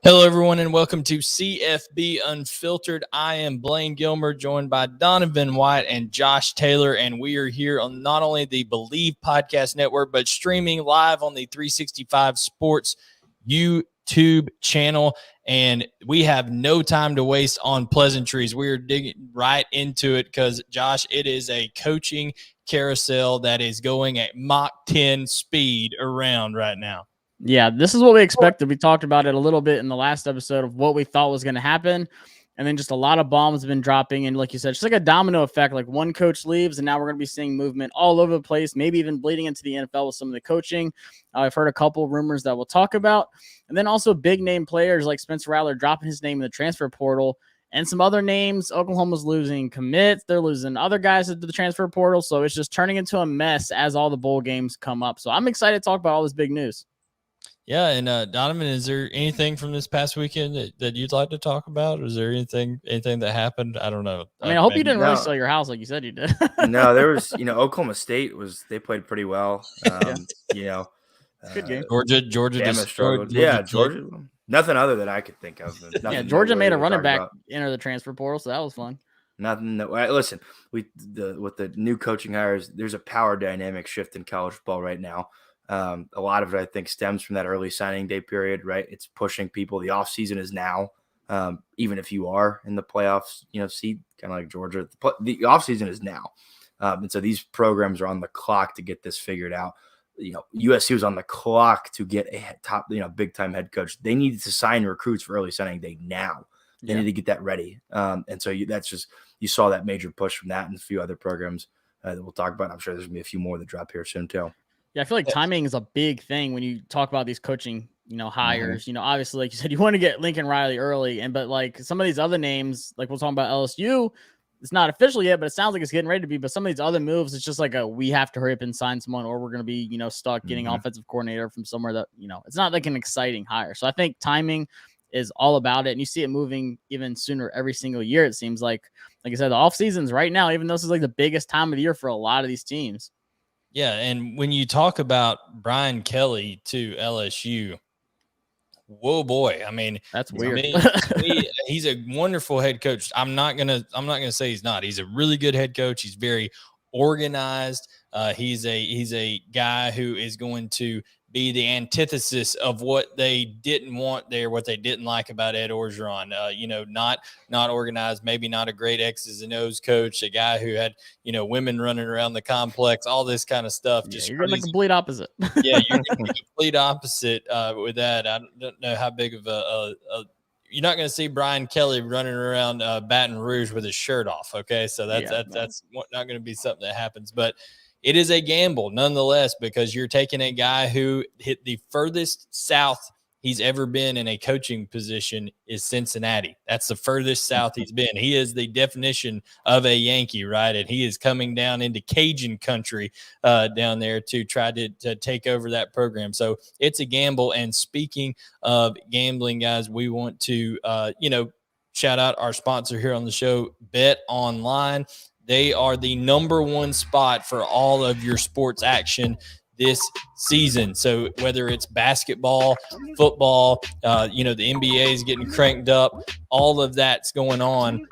Hello, everyone, and welcome to CFB Unfiltered. I am Blaine Gilmer, joined by Donovan White and Josh Taylor, and we are here on not only the Believe Podcast Network, but streaming live on the 365 Sports YouTube channel. And we have no time to waste on pleasantries. We are digging right into it because, Josh, it is a coaching carousel that is going at Mach 10 speed around right now. Yeah, this is what we expected. We talked about it a little bit in the last episode of what we thought was going to happen. And then just a lot of bombs have been dropping. And like you said, just like a domino effect, like one coach leaves and now we're going to be seeing movement all over the place, maybe even bleeding into the NFL with some of the coaching. I've heard a couple of rumors that we'll talk about. And then also big name players like Spencer Rattler dropping his name in the transfer portal. And some other names. Oklahoma's losing commits. They're losing other guys into the transfer portal. So it's just turning into a mess as all the bowl games come up. So I'm excited to talk about all this big news. Yeah, and Donovan, is there anything from this past weekend that you'd like to talk about? Is there anything that happened? I don't know. I mean, I hope you didn't really sell your house like you said you did. No, there was, Oklahoma State they played pretty well. Good game. Georgia just struggled. Georgia. Nothing other than I could think of. Georgia made a running back enter the transfer portal, so that was fun. Nothing. Listen, with the new coaching hires, there's a power dynamic shift in college football right now. A lot of it, I think, stems from that early signing day period, right? It's pushing people. The offseason is now, even if you are in the playoffs, seed, kind of like Georgia. The offseason is now. And so these programs are on the clock to get this figured out. USC was on the clock to get a top, big-time head coach. They needed to sign recruits for early signing day now. They need to get that ready. And so you saw that major push from that and a few other programs that we'll talk about. I'm sure there's going to be a few more that drop here soon, too. Yeah, I feel like timing is a big thing when you talk about these coaching, hires. Mm-hmm. Obviously, like you said, you want to get Lincoln Riley early, but like some of these other names, like we're talking about LSU, it's not official yet, but it sounds like it's getting ready to be. But some of these other moves, it's just like we have to hurry up and sign someone, or we're going to be, stuck getting offensive coordinator from somewhere that, it's not like an exciting hire. So I think timing is all about it, and you see it moving even sooner every single year. It seems like I said, the off seasons right now, even though this is like the biggest time of the year for a lot of these teams. Yeah, and when you talk about Brian Kelly to LSU, whoa boy! I mean, that's weird. He's a wonderful head coach. I'm not gonna say he's not. He's a really good head coach. He's very organized. He's a guy who is going to be the antithesis of what they didn't want there, what they didn't like about Ed Orgeron. Not organized, maybe not a great X's and O's coach, a guy who had, women running around the complex, all this kind of stuff. Just you're the complete opposite. Yeah, you're the complete opposite with that. I don't know how big of you're not going to see Brian Kelly running around Baton Rouge with his shirt off. Okay, so that's not going to be something that happens, but it is a gamble nonetheless, because you're taking a guy who hit the furthest south he's ever been in a coaching position is Cincinnati. That's the furthest south he's been. He is the definition of a Yankee, right? And he is coming down into Cajun country down there to try to take over that program. So it's a gamble. And speaking of gambling, guys, we want to, shout out our sponsor here on the show, Bet Online. They are the number one spot for all of your sports action this season. So whether it's basketball, football, the NBA is getting cranked up, all of that's going on.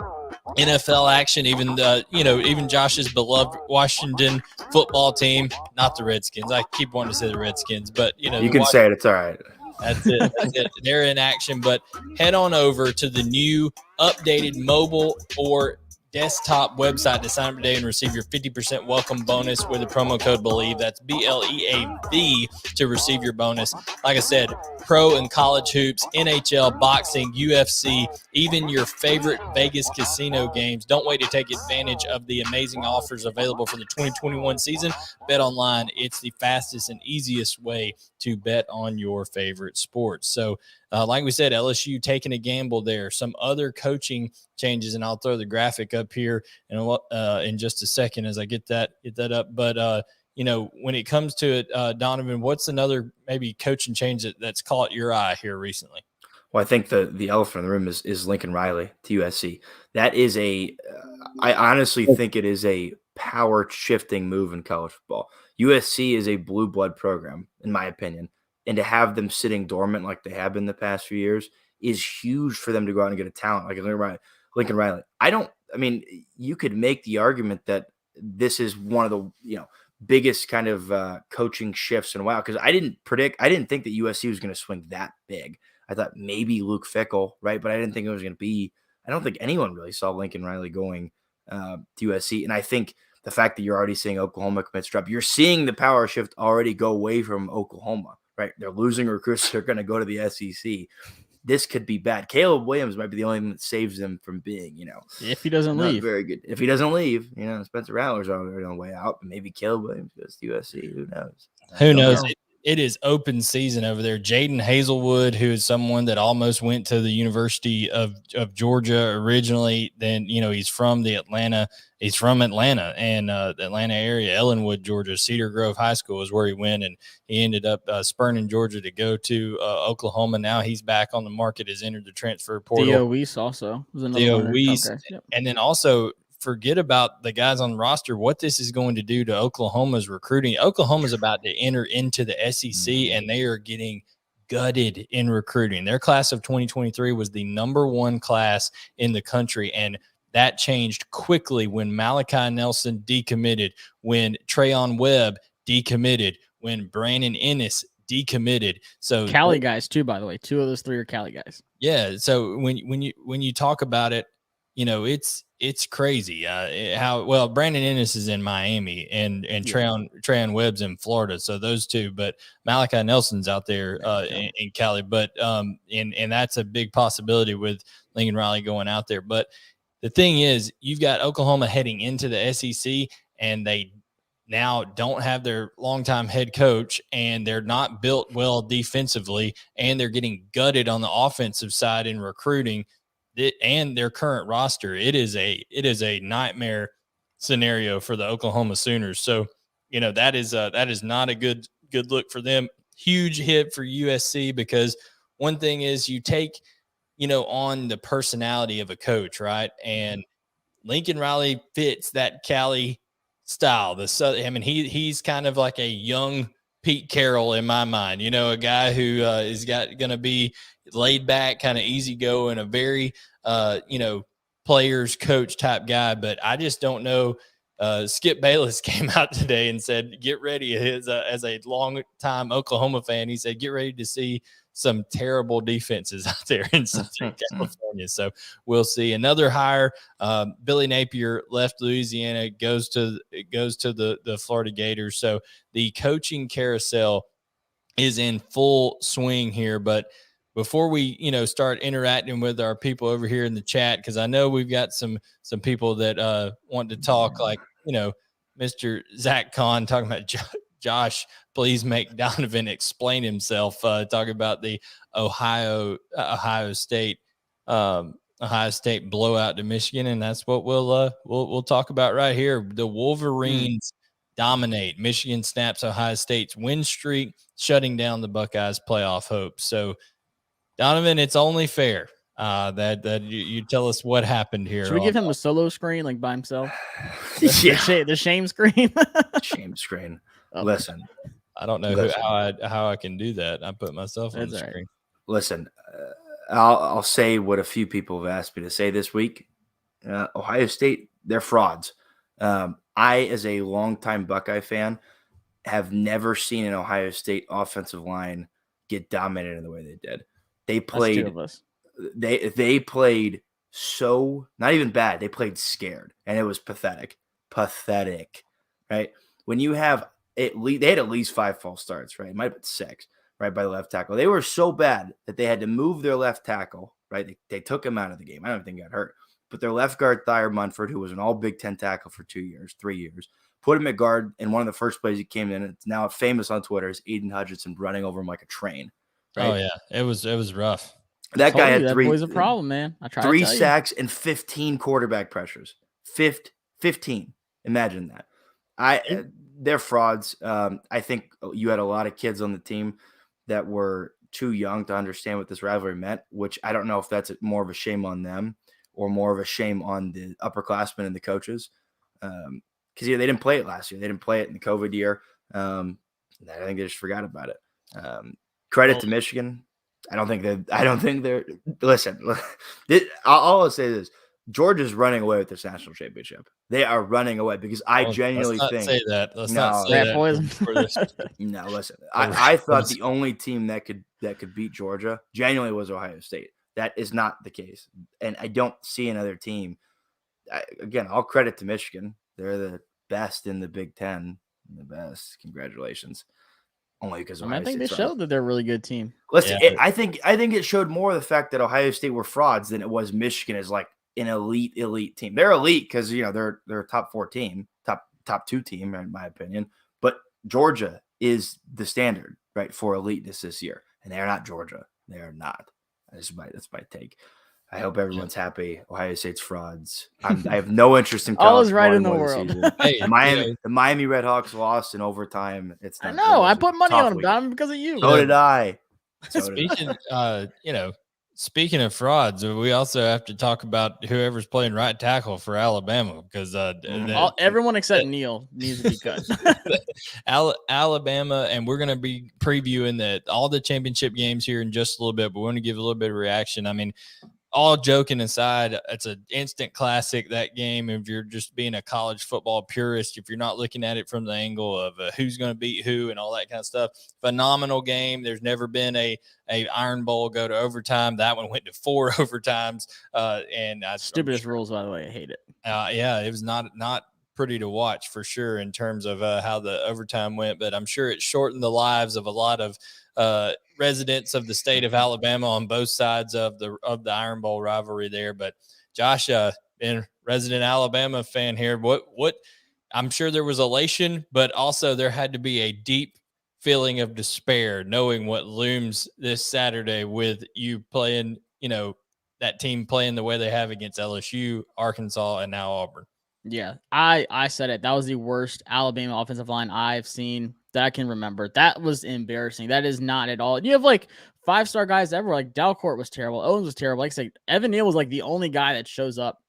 NFL action, even Josh's beloved Washington football team, not the Redskins. I keep wanting to say the Redskins, but you can say it. It's all right. That's it. They're in action, but head on over to the new updated mobile or desktop website to sign up today and receive your 50% welcome bonus with the promo code BELIEVE. That's BLEAV to receive your bonus. Like I said, pro and college hoops, NHL, boxing, UFC, even your favorite Vegas casino games. Don't wait to take advantage of the amazing offers available for the 2021 season. Bet online. It's the fastest and easiest way to bet on your favorite sports. So, like we said, LSU taking a gamble there. Some other coaching changes, and I'll throw the graphic up here in just a second as I get that up. But when it comes to it, Donovan, what's another maybe coaching change that's caught your eye here recently? Well, I think the elephant in the room is Lincoln Riley to USC. That is I honestly think it is a power shifting move in college football. USC is a blue blood program, in my opinion. And to have them sitting dormant like they have been the past few years is huge for them to go out and get a talent like Lincoln Riley. You could make the argument that this is one of the, biggest kind of coaching shifts in a while, because I didn't think that USC was going to swing that big. I thought maybe Luke Fickell, right? But I didn't think it was going to be, I don't think anyone really saw Lincoln Riley going to USC. And I think the fact that you're already seeing Oklahoma commits drop, you're seeing the power shift already go away from Oklahoma, right? They're losing recruits. They're going to go to the SEC. This could be bad. Caleb Williams might be the only one that saves them from being, if he doesn't leave, very good. If he doesn't leave, Spencer Rattler's already on the way out. Maybe Caleb Williams goes to USC. Who knows? Who knows? It is open season over there. Jayden Hazelwood, who is someone that almost went to the University of Georgia originally. Then, he's from Atlanta and the Atlanta area, Ellenwood, Georgia. Cedar Grove High School is where he went, and he ended up spurning Georgia to go to Oklahoma. Now he's back on the market, has entered the transfer portal. Theo Weiss also was another Theo Weiss. Okay. Yep. And then also, forget about the guys on the roster, what this is going to do to Oklahoma's recruiting. Oklahoma's about to enter into the SEC, and they are getting gutted in recruiting. Their class of 2023 was the #1 class in the country, and that changed quickly when Malachi Nelson decommitted, when Trayon Webb decommitted, when Brandon Ennis decommitted. So Cali guys too, by the way. 2 of those 3 are Cali guys. Yeah. So when you talk about it, it's crazy how well Brandon Ennis is in Miami and Trayon Webb's in Florida. So those two, but Malachi Nelson's out there in Cali. But and that's a big possibility with Lincoln Riley going out there. But the thing is, you've got Oklahoma heading into the SEC, and they now don't have their longtime head coach, and they're not built well defensively, and they're getting gutted on the offensive side in recruiting. And their current roster, it is a nightmare scenario for the Oklahoma Sooners. So, that is not a good look for them. Huge hit for USC, because one thing is you take, on the personality of a coach, right? And Lincoln Riley fits that Cali style. He's kind of like a young Pete Carroll in my mind, a guy who is going to be laid back, kind of easygoing, a very, players coach type guy. But I just don't know. Skip Bayless came out today and said, get ready. As a long time Oklahoma fan, he said, get ready to see some terrible defenses out there in Southern California. So we'll see. Another hire, Billy Napier left Louisiana, goes to the Florida Gators. So the coaching carousel is in full swing here. But before we, start interacting with our people over here in the chat, because I know we've got some people that want to talk, like, Mr. Zach Kahn talking about Josh, please make Donovan explain himself, talking about the Ohio State blowout to Michigan, and that's what we'll talk about right here. The Wolverines dominate. Michigan snaps Ohio State's win streak, shutting down the Buckeyes' playoff hopes. So, Donovan, it's only fair that you tell us what happened here. Should we give him a solo screen, like by himself? The shame screen. Shame screen. Listen, I don't know how I can do that. I put myself on the screen. Listen, I'll say what a few people have asked me to say this week. Ohio State, they're frauds. I, as a longtime Buckeye fan, have never seen an Ohio State offensive line get dominated in the way they did. They played. They played so not even bad. They played scared, and it was pathetic. Right? When you have they had at least 5 false starts, right? It might have been 6, right, by the left tackle. They were so bad that they had to move their left tackle, right? They took him out of the game. I don't think he got hurt. But their left guard, Thayer Munford, who was an all Big Ten tackle for 3 years, put him at guard, and one of the first plays he came in, it's now famous on Twitter, is Aiden Hutchinson running over him like a train. Right? Oh, yeah. It was rough. That guy had 3. That boy's a problem, man. I tried 3 sacks and 15 quarterback pressures. 15. Imagine that. They're frauds. I think you had a lot of kids on the team that were too young to understand what this rivalry meant, which I don't know if that's more of a shame on them or more of a shame on the upperclassmen and the coaches. Because they didn't play it last year. They didn't play it in the COVID year. I think they just forgot about it. Credit to Michigan. I don't think they're. Listen, all I'll say is Georgia's running away with this national championship. They are running away because I genuinely let's not think. say that. Let's No, not say that. Poison. No, listen. I thought the only team that could beat Georgia genuinely was Ohio State. That is not the case, and I don't see another team. Again, all credit to Michigan. They're the best in the Big Ten. The best. Congratulations. Only because I think they showed that they're a really good team. Listen, I think it showed more the fact that Ohio State were frauds than it was Michigan as like an elite team. They're elite because they're a top 4 team, top 2 team in my opinion. But Georgia is the standard, right, for eliteness this year, and they're not Georgia. They are not. That's my take. I hope everyone's happy. Ohio State's frauds. I have no interest in college. All is right in the world. Hey, the Miami Redhawks lost in overtime. It's not, I know. I put money on them, Don, because of you. So did I. Speaking of frauds, we also have to talk about whoever's playing right tackle for Alabama because everyone except Neal needs to be cut. Alabama, and we're going to be previewing all the championship games here in just a little bit, but we want to give a little bit of reaction. I mean, all joking aside, it's an instant classic, that game. If you're just being a college football purist, if you're not looking at it from the angle of who's going to beat who and all that kind of stuff, phenomenal game. There's never been a Iron Bowl go to overtime. That one went to 4 overtimes. Stupidest rules, by the way. I hate it. Yeah, it was not pretty to watch for sure in terms of how the overtime went, but I'm sure it shortened the lives of a lot of residents of the state of Alabama on both sides of the Iron Bowl rivalry there. But Josh, being resident Alabama fan here, what I'm sure there was elation, but also there had to be a deep feeling of despair knowing what looms this Saturday with you playing, that team playing the way they have against LSU, Arkansas, and now Auburn. Yeah, I said it. That was the worst Alabama offensive line I've seen that I can remember. That was embarrassing. That is not at all. You have like 5-star guys ever. Like Dalcourt was terrible. Owens was terrible. Like I said, Evan Neal was like the only guy that shows up.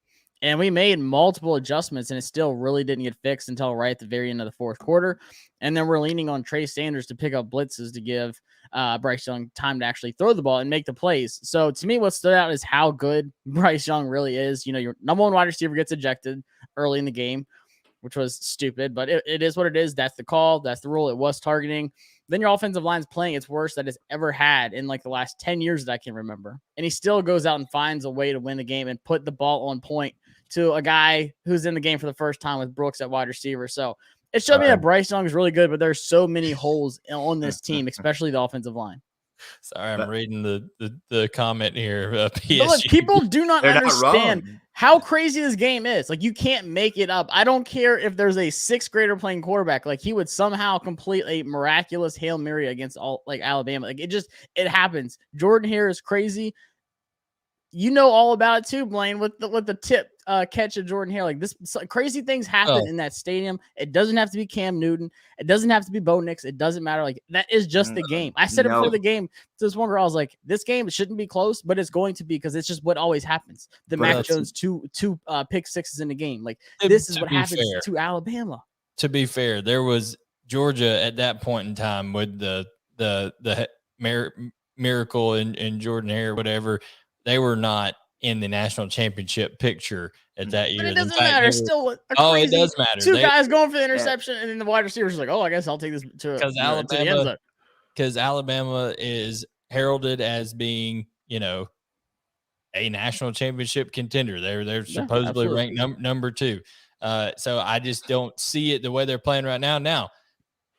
And we made multiple adjustments, and it still really didn't get fixed until right at the very end of the 4th quarter. And then we're leaning on Trey Sanders to pick up blitzes to give Bryce Young time to actually throw the ball and make the plays. So to me, what stood out is how good Bryce Young really is. Your number 1 wide receiver gets ejected early in the game, which was stupid, but it is what it is. That's the call. That's the rule. It was targeting. Then your offensive line's playing its worst that it's ever had in like the last 10 years that I can remember. And he still goes out and finds a way to win the game and put the ball on point to a guy who's in the game for the first time with Brooks at wide receiver. So it showed me that Bryce Young is really good, but there's so many holes on this team, especially the offensive line. Sorry, I'm reading the comment here. PSG. But look, people do not understand how crazy this game is. Like, you can't make it up. I don't care if there's a 6th grader playing quarterback. Like, he would somehow complete a miraculous Hail Mary against Alabama. Like, it happens. Jordan Hare is crazy. You know all about it too, Blaine, with the tip catch of Jordan Hare. Like, this crazy things happen in that stadium. It doesn't have to be Cam Newton. It doesn't have to be Bo Nix. It doesn't matter. Like, that is just the game. I said it before the game to this one girl. I was like, this game shouldn't be close, but it's going to be because it's just what always happens. The Mac Jones two pick sixes in the game. Like, this is what happens to Alabama. To be fair, there was Georgia at that point in time with the miracle in Jordan Hare, whatever. They were not in the national championship picture at that year. But it doesn't matter. Still it does matter. 2 guys going for the interception, and then the wide receiver's like, I guess I'll take this to the end zone. Because Alabama is heralded as being, a national championship contender. They're supposedly ranked number 2. So I just don't see it the way they're playing right now. Now,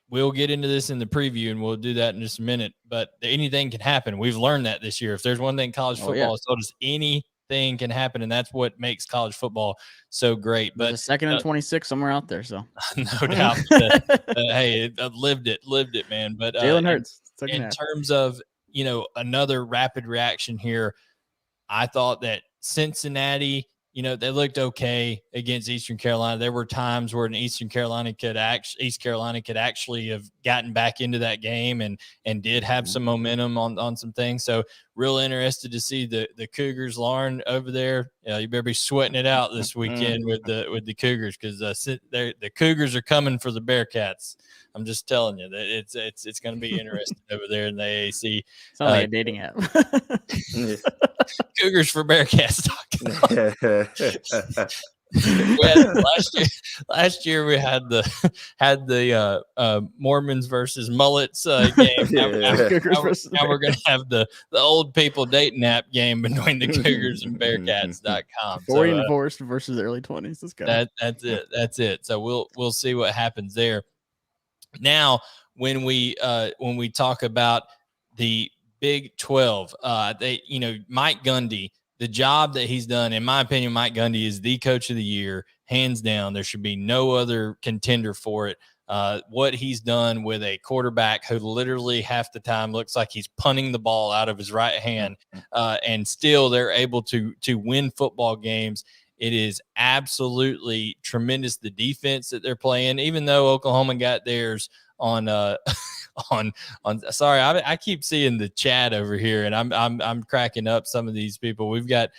we'll get into this in the preview, and we'll do that in just a minute. But anything can happen. We've learned that this year. If there's one thing college football has told us, anything can happen, and that's what makes college football so great. But there's a 2nd and 26 somewhere out there, so no doubt. Hey, lived it, man. But Jalen Hurts. In terms of another rapid reaction here, I thought that Cincinnati, they looked okay against Eastern Carolina. There were times where East Carolina could actually have gotten back into that game and did have some momentum on some things. So real interested to see the Cougars, Lauren, over there. You better be sweating it out this weekend with the Cougars, because the Cougars are coming for the Bearcats. I'm just telling you that it's going to be interesting over there in the AAC. Sounds like a dating app. Cougars for Bearcats.com. Last year we had the Mormons versus Mullets game. Now we're gonna have the old people dating app game between the Cougars and BEARCATS.com. 40 and divorced versus early 20s. Let's go. That's it. So we'll see what happens there. Now, when we talk about the Big 12, Mike Gundy, the job that he's done, in my opinion, Mike Gundy is the coach of the year, hands down. There should be no other contender for it. What he's done with a quarterback who literally half the time looks like he's punting the ball out of his right hand, and still they're able to win football games. It is absolutely tremendous, the defense that they're playing, even though Oklahoma got theirs on sorry, I keep seeing the chat over here, and I'm cracking up some of these people. We've got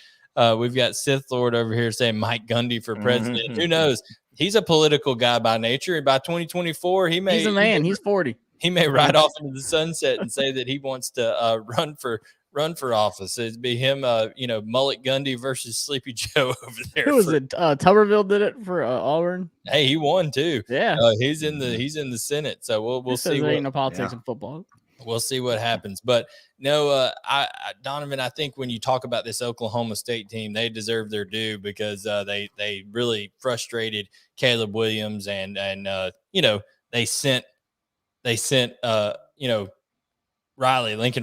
Sith Lord over here saying Mike Gundy for president. Who knows? He's a political guy by nature, and by 2024, he's a man. He's 40. He may ride off into the sunset and say that he wants to run for office. It'd be him, Mullet Gundy versus Sleepy Joe over there. Who was it? Tuberville did it for Auburn. Hey, he won too. Yeah, he's in the Senate. So we'll see. There ain't no politics in football. We'll see what happens. But no, Donovan, I think when you talk about this Oklahoma State team, they deserve their due, because they really frustrated Caleb Williams, and they sent Lincoln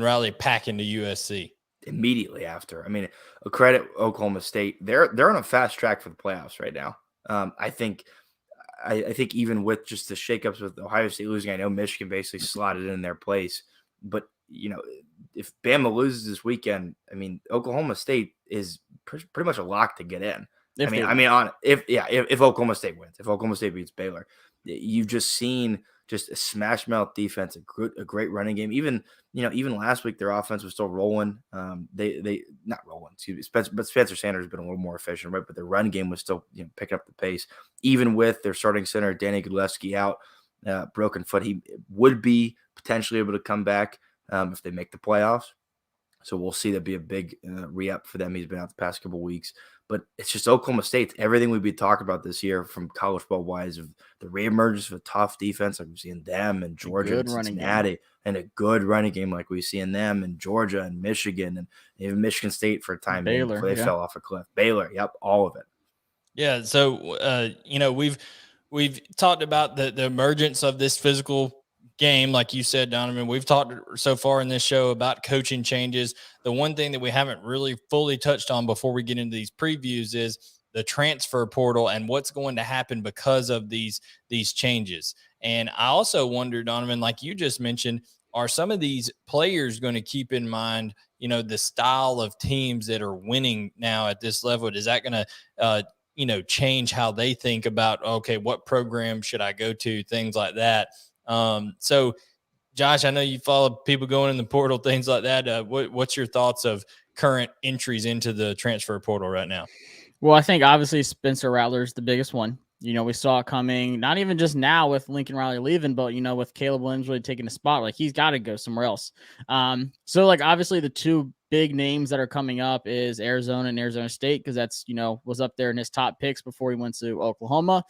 Riley packing to USC immediately after. I mean, a credit Oklahoma State. They're on a fast track for the playoffs right now. I think even with just the shakeups with Ohio State losing, I know Michigan basically slotted in their place. But if Bama loses this weekend, I mean, Oklahoma State is pretty much a lock to get in. If Oklahoma State wins, if Oklahoma State beats Baylor, you've just seen just a smash mouth defense, a great running game. Even last week their offense was still rolling. They not rolling, excuse me, but Spencer Sanders has been a little more efficient, right? But their run game was still picking up the pace, even with their starting center Danny Gillespie out, broken foot. He would be potentially able to come back if they make the playoffs. So we'll see. That'd be a big re-up for them. He's been out the past couple of weeks. But it's just Oklahoma State. Everything we've been talking about this year from college football wise, of the reemergence of a tough defense like we've seen them and Georgia and Cincinnati, and a good running game like we see in them and Georgia and Michigan, and even Michigan State for a time Baylor, before they fell off a cliff. Baylor, yep, all of it. Yeah. So we've talked about the emergence of this physical game, like you said, Donovan. We've talked so far in this show about coaching changes. The one thing that we haven't really fully touched on before we get into these previews is the transfer portal and what's going to happen because of these changes. And I also wonder, Donovan, like you just mentioned, are some of these players going to keep in mind, the style of teams that are winning now at this level? Is that going to change how they think about, okay, what program should I go to, things like that? So Josh, I know you follow people going in the portal, things like that. What's your thoughts of current entries into the transfer portal right now? Well, I think obviously Spencer Rattler's the biggest one. We saw it coming, not even just now with Lincoln Riley leaving, but, with Caleb Williams really taking a spot, like he's got to go somewhere else. So like obviously the two big names that are coming up is Arizona and Arizona State, because that's, was up there in his top picks before he went to Oklahoma.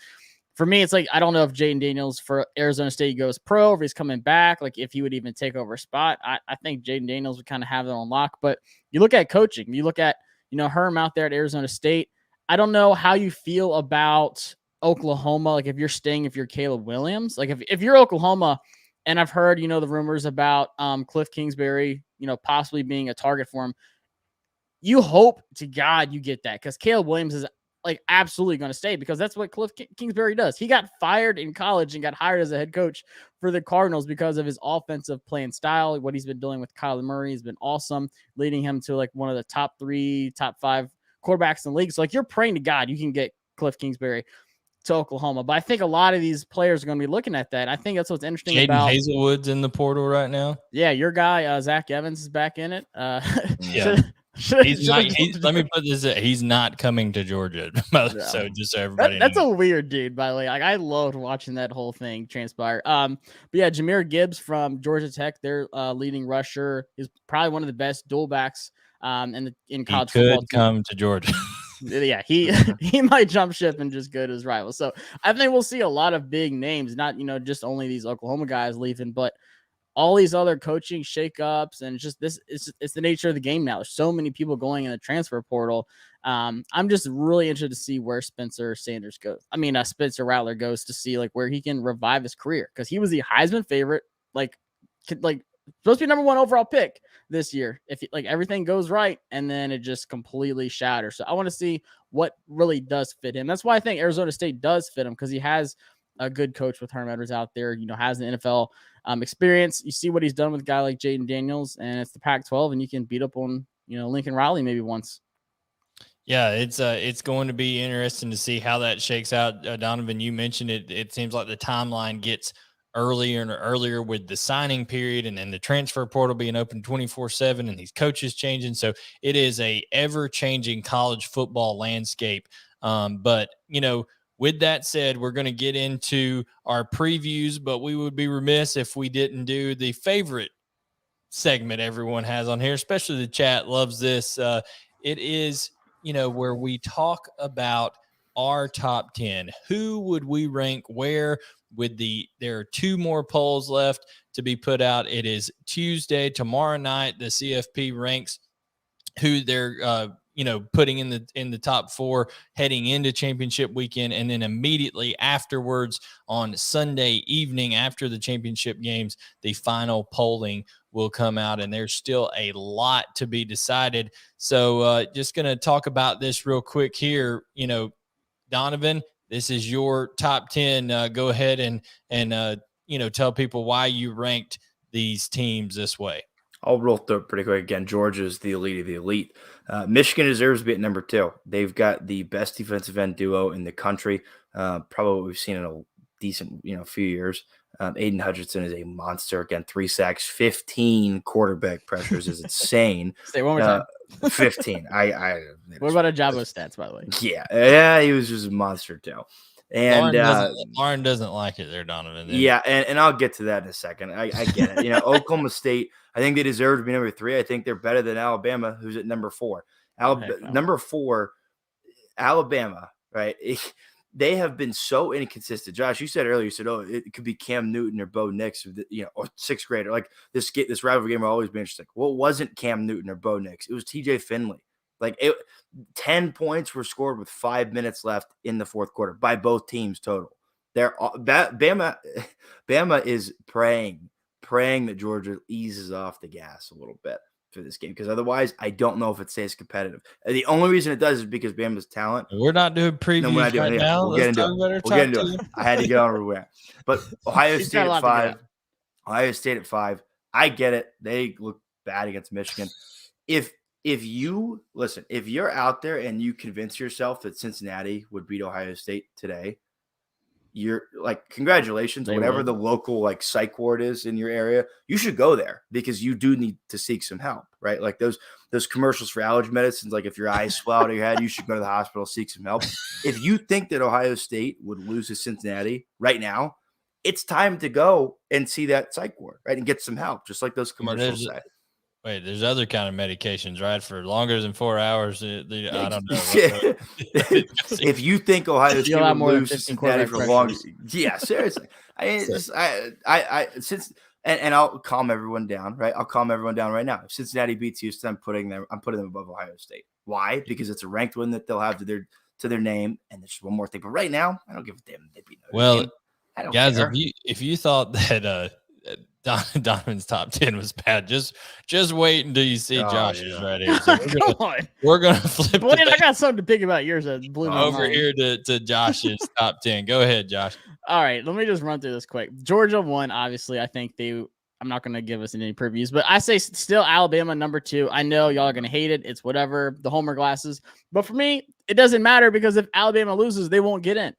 For me, it's like, I don't know if Jayden Daniels for Arizona State goes pro, or if he's coming back, like if he would even take over a spot. I think Jayden Daniels would kind of have it on lock. But you look at coaching, you look at, Herm out there at Arizona State. I don't know how you feel about Oklahoma. Like if you're Caleb Williams, like if you're Oklahoma, and I've heard, the rumors about Cliff Kingsbury, possibly being a target for him. You hope to God you get that, because Caleb Williams is like absolutely going to stay, because that's what Cliff Kingsbury does. He got fired in college and got hired as a head coach for the Cardinals because of his offensive playing style. What he's been doing with Kyler Murray has been awesome, leading him to like one of the top 5 quarterbacks in the league. So like you're praying to God you can get Cliff Kingsbury. to Oklahoma. But I think a lot of these players are going to be looking at that. I think that's what's interesting Jayden about Hazelwood's in the portal right now. Yeah, your guy Zach Evans is back in it. Yeah. Let me put this in. He's not coming to Georgia. So just so everybody that's knows. a weird dude, by the way. Like, I loved watching that whole thing transpire. But yeah, Jahmyr Gibbs from Georgia Tech, their leading rusher, is probably one of the best dual backs in college football. Could come to Georgia. Yeah, he might jump ship and just go to his rivals. So I think we'll see a lot of big names, not just only these Oklahoma guys leaving, but all these other coaching shakeups, and just this it's the nature of the game now. There's so many people going in the transfer portal. I'm just really interested to see where Spencer Rattler goes, to see like where he can revive his career, because he was the Heisman favorite, like supposed to be #1 overall pick this year if everything goes right, and then it just completely shatters. So I want to see what really does fit him. That's why I think Arizona State does fit him, because he has a good coach with Herm Edwards out there, has an NFL experience. You see what he's done with a guy like Jaden Daniels, and it's the Pac-12, and you can beat up on Lincoln Riley maybe once. Yeah, it's going to be interesting to see how that shakes out. Donovan, you mentioned it. It seems like the timeline gets earlier and earlier with the signing period, and then the transfer portal being open 24/7, and these coaches changing. So it is a ever-changing college football landscape. But with that said, we're going to get into our previews, but we would be remiss if we didn't do the favorite segment everyone has on here, especially the chat loves this. It is, where we talk about our top 10. Who would we rank where? There are 2 more polls left to be put out. It is Tuesday, tomorrow night. The CFP ranks who they're putting in the top 4 heading into championship weekend, and then immediately afterwards on Sunday evening after the championship games, the final polling will come out, and there's still a lot to be decided. So just going to talk about this real quick here. Donovan, this is your top 10. Go ahead and tell people why you ranked these teams this way. I'll roll through it pretty quick. Again, Georgia's the elite of the elite. Michigan deserves to be at #2. They've got the best defensive end duo in the country. Probably what we've seen in a decent, few years. Aiden Hutchinson is a monster. Again, 3 sacks, 15 quarterback pressures is insane. Say one more time. 15. What about Ajabo's stats, by the way? Yeah, he was just a monster too. And Lauren doesn't like it there, Donovan. Yeah, and I'll get to that in a second. I get it. Oklahoma State, I think they deserve to be #3. I think they're better than Alabama, who's at #4. #4, Alabama, right? They have been so inconsistent. Josh, you said earlier, you said, it could be Cam Newton or Bo Nix, or 6th grader. Like this rivalry game will always be interesting. Well, it wasn't Cam Newton or Bo Nix. It was TJ Finley. 10 points were scored with 5 minutes left in the 4th quarter by both teams total. Bama is praying that Georgia eases off the gas a little bit for this game, because otherwise I don't know if it stays competitive. The only reason it does is because Bama's talent. We're not doing previews now. We'll get into it. I had to get on everywhere. But Ohio State at 5. Ohio State at 5. I get it. They look bad against Michigan. If you're out there and you convince yourself that Cincinnati would beat Ohio State today, you're congratulations. Whatever the local psych ward is in your area, you should go there, because you do need to seek some help, right? Like those commercials for allergy medicines, if your eyes swell out of your head, you should go to the hospital, seek some help. If you think that Ohio State would lose to Cincinnati right now, it's time to go and see that psych ward, right? And get some help, just like those commercials say. Wait, there's other kind of medications, right? For longer than 4 hours. I don't know. If you think Ohio State would lose to Cincinnati for long, seriously. I'll calm everyone down, right? I'll calm everyone down right now. If Cincinnati beats Houston, I'm putting them above Ohio State. Why? Because it's a ranked win that they'll have to their name. And there's one more thing. But right now, I don't give a damn. They beat Notre Dame. I don't care. if you thought that Donovan's top 10 was bad, just wait until you see Josh's right here. So we're gonna flip. I got something to pick about yours that blew my over mind. Here to Josh's top 10. Go ahead, Josh. All right, let me just run through this quick. Georgia won, obviously. I think I'm not going to give us any previews, but I say still Alabama #2. I know y'all are going to hate it. It's whatever, the Homer glasses. But for me, it doesn't matter, because if Alabama loses, they won't get in.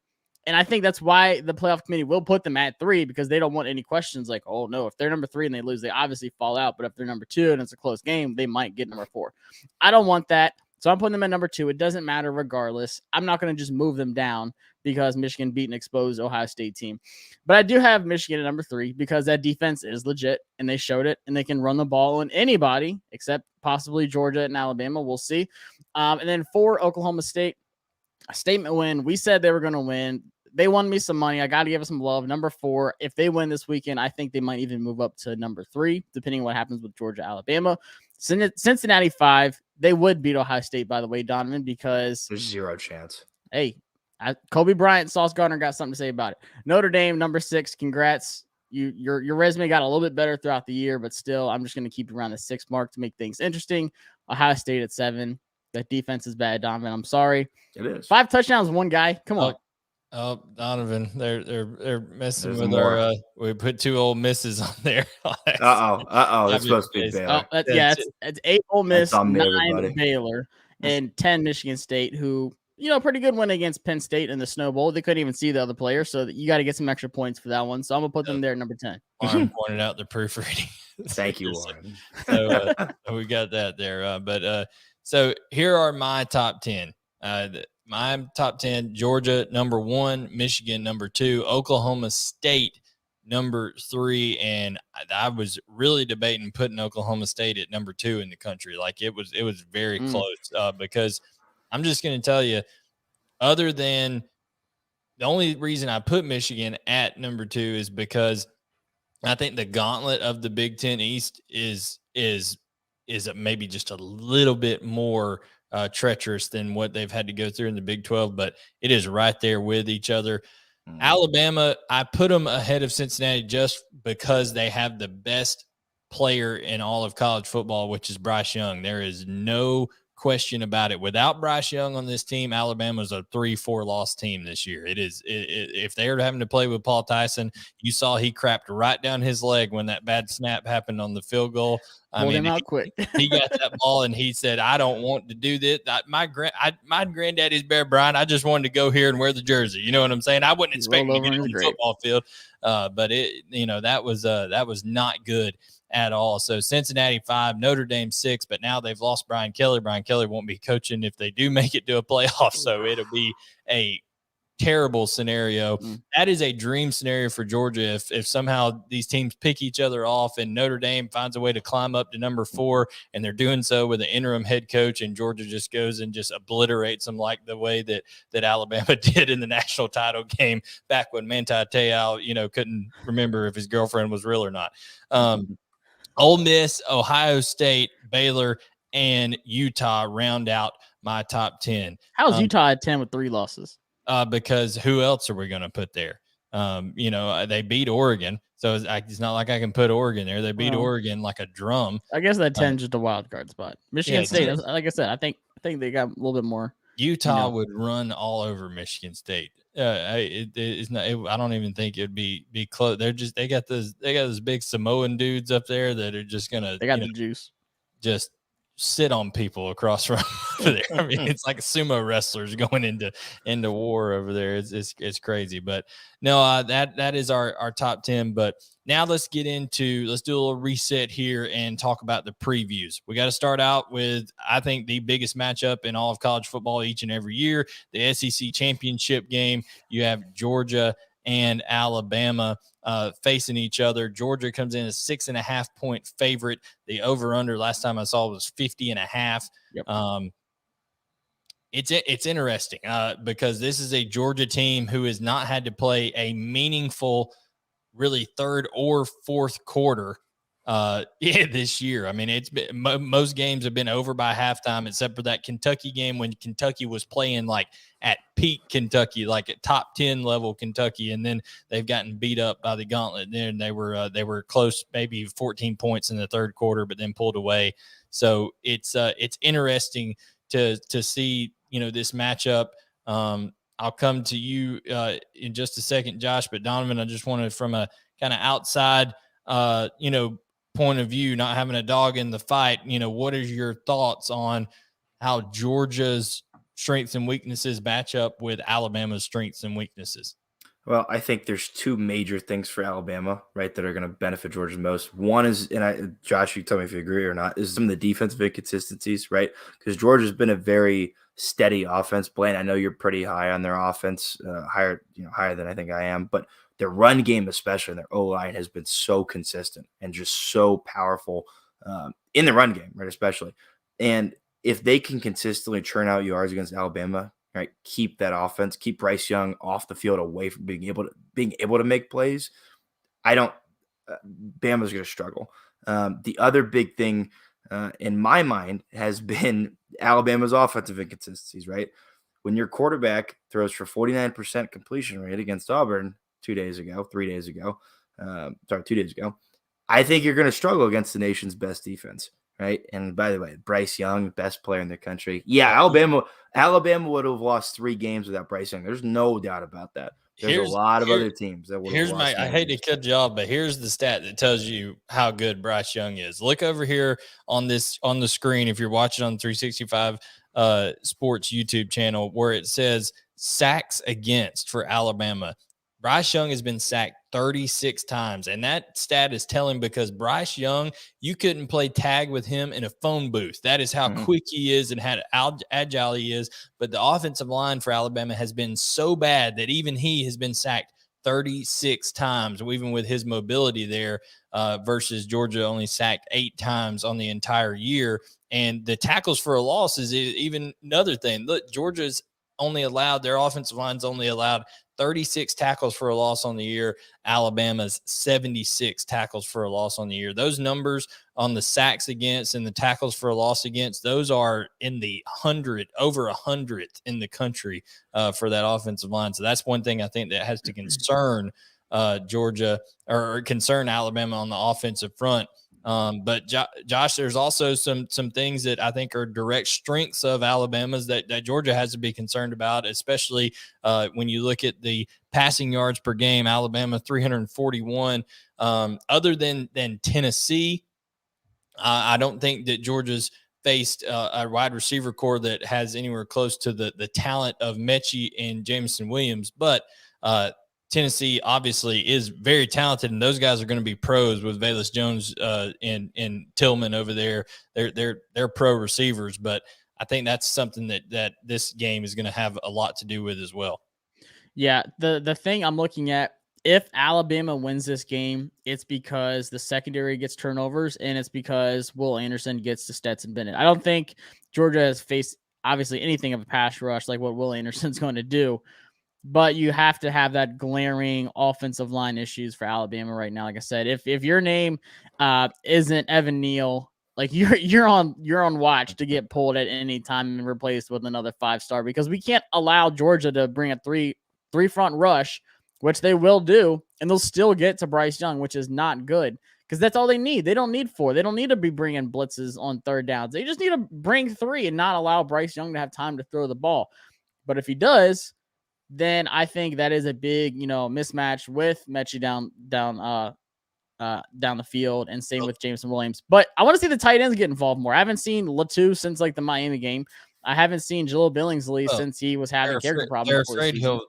And I think that's why the playoff committee will put them at 3, because they don't want any questions like, oh no, if they're number 3 and they lose, they obviously fall out. But if they're number 2 and it's a close game, they might get number 4. I don't want that. So I'm putting them at number 2. It doesn't matter regardless. I'm not going to just move them down because Michigan beat an exposed Ohio State team. But I do have Michigan at number 3 because that defense is legit and they showed it, and they can run the ball on anybody except possibly Georgia and Alabama. We'll see. And then 4, Oklahoma State. A statement win. We said they were going to win. They won me some money. I got to give it some love. Number 4, if they win this weekend, I think they might even move up to number 3, depending on what happens with Georgia, Alabama. Cincinnati 5. They would beat Ohio State, by the way, Donovan, because there's 0 chance. Hey, Kobe Bryant, Sauce Gardner got something to say about it. Notre Dame, number 6. Congrats. Your resume got a little bit better throughout the year, but still, I'm just going to keep you around the 6 mark to make things interesting. Ohio State at 7. That defense is bad, Donovan. I'm sorry. It is 5 touchdowns, 1 guy. Come on. Oh, Donovan, they're messing with our. We put 2 Ole Misses on there. That's supposed to be Baylor. It's 8 Ole Miss, 9 Baylor, and 10 Michigan State. Who, pretty good win against Penn State in the Snow Bowl. They couldn't even see the other player, so you got to get some extra points for that one. So I'm gonna put them there at number 10. Warren pointed out the proofreading. Thank you, Warren. So we got that there. So here are my top 10. My top 10, Georgia, number 1, Michigan, number 2, Oklahoma State, number 3. And I was really debating putting Oklahoma State at number 2 in the country. Like it was very close because I'm just going to tell you, other than the only reason I put Michigan at number 2 is because I think the gauntlet of the Big Ten East is maybe just a little bit more treacherous than what they've had to go through in the Big 12, but it is right there with each other. Alabama, I put them ahead of Cincinnati just because they have the best player in all of college football, which is Bryce Young. There is no question about it. Without Bryce Young on this team, Alabama's a 3-4 loss team this year. If they're having to play with Paul Tyson, you saw he crapped right down his leg when that bad snap happened on the field goal. Him out quick. He got that ball and he said, "I don't want to do this. My granddaddy's Bear Bryant. I just wanted to go here and wear the jersey." You know what I'm saying? I wouldn't expect him to get on the football field, but that was not good at all. So Cincinnati 5, Notre Dame 6, but now they've lost Brian Kelly. Brian Kelly won't be coaching if they do make it to a playoff, so it'll be a terrible scenario. That is a dream scenario for Georgia if somehow these teams pick each other off and Notre Dame finds a way to climb up to number 4, and they're doing so with an interim head coach, and Georgia just goes and just obliterates them like the way that Alabama did in the national title game back when Manti Te'o, couldn't remember if his girlfriend was real or not. Ole Miss, Ohio State, Baylor, and Utah round out my top 10. How's Utah at 10 with 3 losses? Because who else are we going to put there? They beat Oregon, so it's not like I can put Oregon there. They beat Oregon like a drum. I guess that 10 is just a wild card spot. Michigan State, like I said, I think they got a little bit more. Utah would run all over Michigan State. It's not. I don't even think it'd be close. They got those big Samoan dudes up there that are just gonna. They got the juice. Just sit on people across from over there. I mean, it's like sumo wrestlers going into war over there. It's crazy, but no, that is our top 10. But now let's do a little reset here and talk about the previews. We got to start out with, I think, the biggest matchup in all of college football each and every year, the SEC championship game. You have Georgia and Alabama facing each other. Georgia comes in as 6.5-point favorite. The over-under last time I saw was 50.5. Yep. It's interesting because this is a Georgia team who has not had to play a meaningful, really third or fourth quarter this year. I mean, it's been most games have been over by halftime, except for that Kentucky game when Kentucky was playing like at peak Kentucky, like at top 10 level Kentucky, and then they've gotten beat up by the gauntlet. Then they were close, maybe 14 points in the third quarter, but then pulled away. So it's interesting to see this matchup. I'll come to you in just a second, Josh, but Donovan, I just wanted from a kind of outside point of view, not having a dog in the fight, what are your thoughts on how Georgia's strengths and weaknesses match up with Alabama's strengths and weaknesses? Well, I think there's two major things for Alabama, right, that are going to benefit Georgia most. One is, and Josh, you tell me if you agree or not, is some of the defensive inconsistencies, right? Because Georgia's been a very steady offense. Blaine, I know you're pretty high on their offense, higher than I think I am, but their run game, especially their O-line, has been so consistent and just so powerful in the run game, right, especially. And if they can consistently churn out yards against Alabama, right, keep that offense, keep Bryce Young off the field, away from being able to make plays, Bama's going to struggle. The other big thing in my mind has been Alabama's offensive inconsistencies, right? When your quarterback throws for 49% completion rate against Auburn 2 days ago, I think you're going to struggle against the nation's best defense. Right. And by the way, Bryce Young, best player in the country. Yeah, Alabama would have lost 3 games without Bryce Young. There's no doubt about that. There's a lot of other teams that would have lost. I hate to cut you off, but here's the stat that tells you how good Bryce Young is. Look over here on the screen if you're watching on 365 Sports YouTube channel, where it says sacks against for Alabama. Bryce Young has been sacked 36 times, and that stat is telling because Bryce Young, you couldn't play tag with him in a phone booth. That is how quick he is and how agile he is. But the offensive line for Alabama has been so bad that even he has been sacked 36 times, even with his mobility there, versus Georgia only sacked 8 times on the entire year. And the tackles for a loss is even another thing. Look, Georgia's their offensive line's only allowed 36 tackles for a loss on the year. Alabama's 76 tackles for a loss on the year. Those numbers on the sacks against and the tackles for a loss against, those are in the over 100 in the country for that offensive line. So that's one thing I think that has to concern Georgia or concern Alabama on the offensive front. But Josh, there's also some things that I think are direct strengths of Alabama's that Georgia has to be concerned about, especially when you look at the passing yards per game. Alabama 341. Other than Tennessee, I don't think that Georgia's faced a wide receiver core that has anywhere close to the talent of Mechie and Jameson Williams, but Tennessee obviously is very talented, and those guys are going to be pros with Velus Jones and Tillman over there. They're pro receivers, but I think that's something that this game is going to have a lot to do with as well. Yeah, the thing I'm looking at, if Alabama wins this game, it's because the secondary gets turnovers, and it's because Will Anderson gets to Stetson Bennett. I don't think Georgia has faced obviously anything of a pass rush like what Will Anderson's going to do. But you have to have that glaring offensive line issues for Alabama right now. Like I said, if your name isn't Evan Neal, like you're on watch to get pulled at any time and replaced with another 5-star, because we can't allow Georgia to bring a three front rush, which they will do, and they'll still get to Bryce Young, which is not good because that's all they need. They don't need 4. They don't need to be bringing blitzes on third downs. They just need to bring 3 and not allow Bryce Young to have time to throw the ball. But if he does, then I think that is a big, mismatch with Mechie down the field, and same with Jameson Williams. But I want to see the tight ends get involved more. I haven't seen Latu since like the Miami game. I haven't seen Jalil Billingsley since he was having character problems.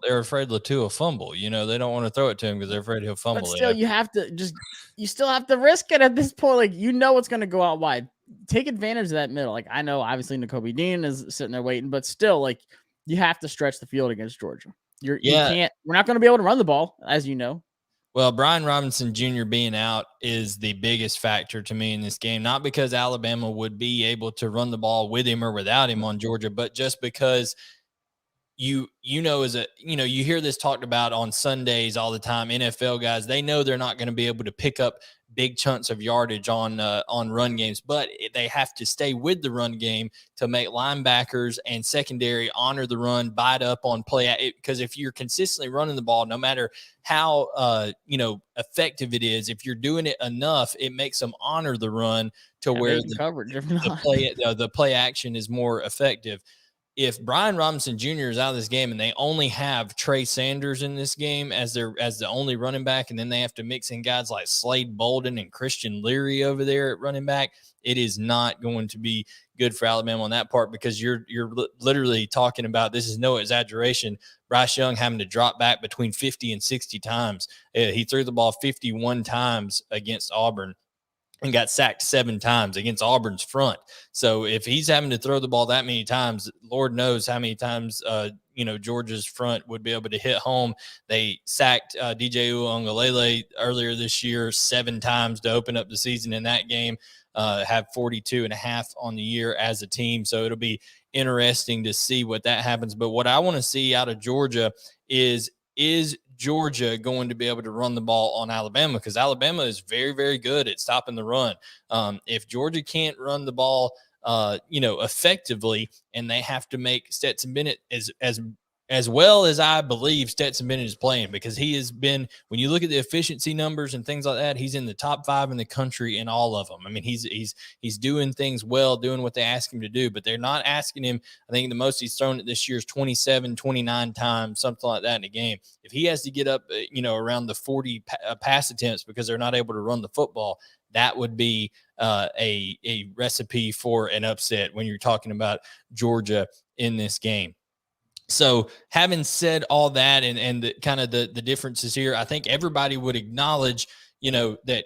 They're afraid Latu will fumble. They don't want to throw it to him because they're afraid he'll fumble. But still, you still have to risk it at this point. Like, it's going to go out wide. Take advantage of that middle. Like, I know obviously Nakobe Dean is sitting there waiting, but still, like, you have to stretch the field against Georgia. You can't. We're not going to be able to run the ball, as you know. Well, Brian Robinson Jr. being out is the biggest factor to me in this game, not because Alabama would be able to run the ball with him or without him on Georgia, but just because you hear this talked about on Sundays all the time. NFL guys, they know they're not going to be able to pick up big chunks of yardage on run games, but they have to stay with the run game to make linebackers and secondary honor the run, bite up on play. Because if you're consistently running the ball, no matter how effective it is, if you're doing it enough, it makes them honor the run to where the play action is more effective. If Brian Robinson Jr. is out of this game and they only have Trey Sanders in this game as the only running back, and then they have to mix in guys like Slade Bolden and Christian Leary over there at running back, it is not going to be good for Alabama on that part, because you're literally talking about, this is no exaggeration, Bryce Young having to drop back between 50 and 60 times. He threw the ball 51 times against Auburn and got sacked 7 times against Auburn's front. So if he's having to throw the ball that many times, Lord knows how many times, Georgia's front would be able to hit home. They sacked DJ Uiagalelei earlier this year 7 times to open up the season in that game, have 42.5 on the year as a team. So it'll be interesting to see what that happens. But what I want to see out of Georgia is Georgia going to be able to run the ball on Alabama? Because Alabama is very, very good at stopping the run. If Georgia can't run the ball, effectively, and they have to make Stetson Bennett as well as I believe Stetson Bennett is playing, because he has been, when you look at the efficiency numbers and things like that, he's in the top 5 in the country in all of them. I mean, he's doing things well, doing what they ask him to do, but they're not asking him. I think the most he's thrown it this year is 27, 29 times, something like that in a game. If he has to get up, around the 40 pass attempts because they're not able to run the football, that would be a recipe for an upset when you're talking about Georgia in this game. So having said all that and the kind of the differences here, I think everybody would acknowledge, that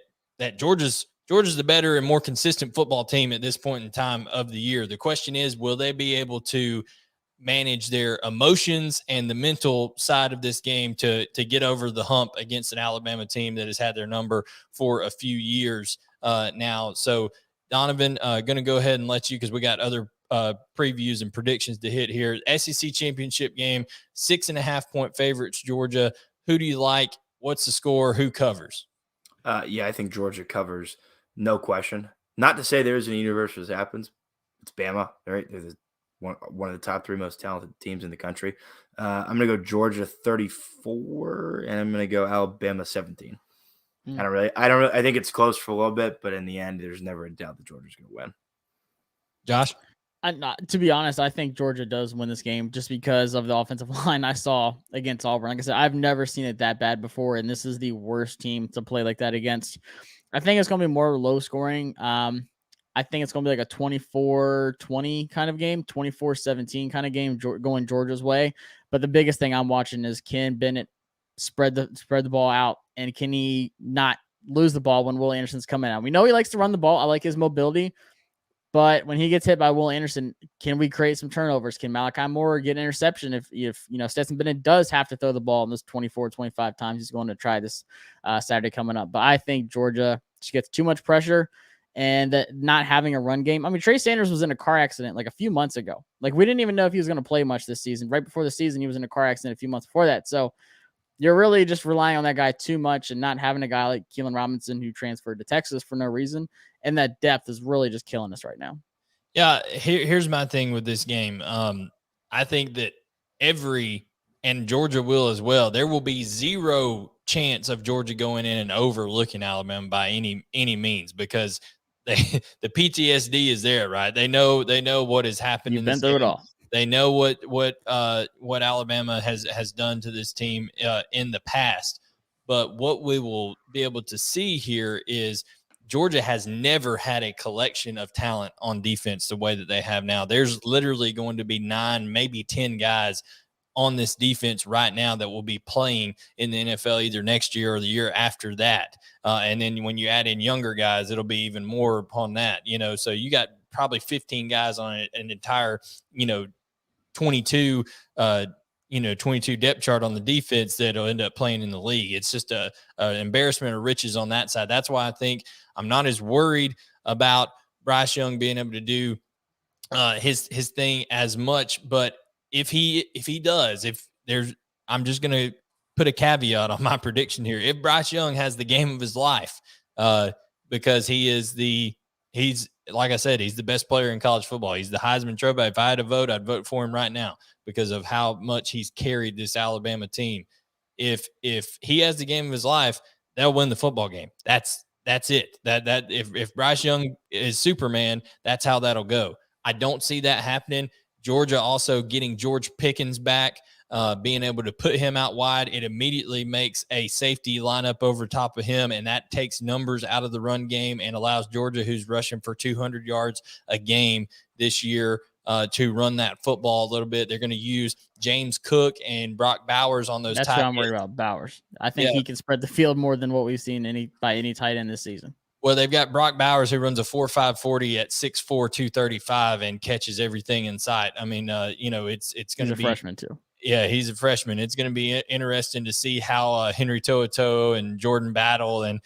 Georgia's the better and more consistent football team at this point in time of the year. The question is, will they be able to manage their emotions and the mental side of this game to get over the hump against an Alabama team that has had their number for a few years now? So Donovan, going to go ahead and let you, because we got other previews and predictions to hit here. SEC championship game, 6.5-point favorites, Georgia. Who do you like? What's the score? Who covers? I think Georgia covers, no question. Not to say there isn't a universe where this happens. It's Bama, right? They're one of the top 3 most talented teams in the country. I'm going to go Georgia 34, and I'm going to go Alabama 17. I think it's close for a little bit, but in the end, there's never a doubt that Georgia's going to win. Josh? To be honest, I think Georgia does win this game just because of the offensive line I saw against Auburn. Like I said, I've never seen it that bad before, and this is the worst team to play like that against. I think it's going to be more low scoring. I think it's going to be like a 24-20 kind of game, 24-17 kind of game going Georgia's way. But the biggest thing I'm watching is, can Bennett spread the ball out, and can he not lose the ball when Will Anderson's coming out? We know he likes to run the ball. I like his mobility. But when he gets hit by Will Anderson, can we create some turnovers? Can Malachi Moore get an interception if Stetson Bennett does have to throw the ball in those 24, 25 times he's going to try this Saturday coming up? But I think Georgia just gets too much pressure, and that not having a run game. I mean, Trey Sanders was in a car accident like a few months ago. Like, we didn't even know if he was going to play much this season. Right before the season, he was in a car accident a few months before that. So you're really just relying on that guy too much, and not having a guy like Keelan Robinson, who transferred to Texas for no reason. And that depth is really just killing us right now. Yeah, here's my thing with this game. I think that and Georgia will as well, there will be zero chance of Georgia going in and overlooking Alabama by any means, because the PTSD is there, right? They know what has happened. You've been through it all. They know what Alabama has done to this team in the past. But what we will be able to see here is Georgia has never had a collection of talent on defense the way that they have now. There's literally going to be 9, maybe 10 guys on this defense right now that will be playing in the NFL either next year or the year after that. And then when you add in younger guys, it'll be even more upon that, so you got probably 15 guys on an entire, 22 depth chart on the defense that'll end up playing in the league. It's just an embarrassment of riches on that side. That's why I think I'm not as worried about Bryce Young being able to do his thing as much. But if I'm just going to put a caveat on my prediction here. If Bryce Young has the game of his life, because he's like I said, he's the best player in college football. He's the Heisman Trophy. If I had to vote, I'd vote for him right now because of how much he's carried this Alabama team. If he has the game of his life, they'll win the football game. That's it. If Bryce Young is Superman, that's how that'll go. I don't see that happening. Georgia also getting George Pickens back being able to put him out wide, it immediately makes a safety lineup over top of him, and that takes numbers out of the run game and allows Georgia, who's rushing for 200 yards a game this year, to run that football a little bit. They're going to use James Cook and Brock Bowers on those. That's what I'm worried about, Bowers. I think he can spread the field more than what we've seen by any tight end this season. Well, they've got Brock Bowers, who runs a 4.5 40 at 6'4", 235 and catches everything in sight. I mean, it's going to be a freshman too. Yeah, he's a freshman. It's going to be interesting to see how Henry To'oTo'o and Jordan Battle and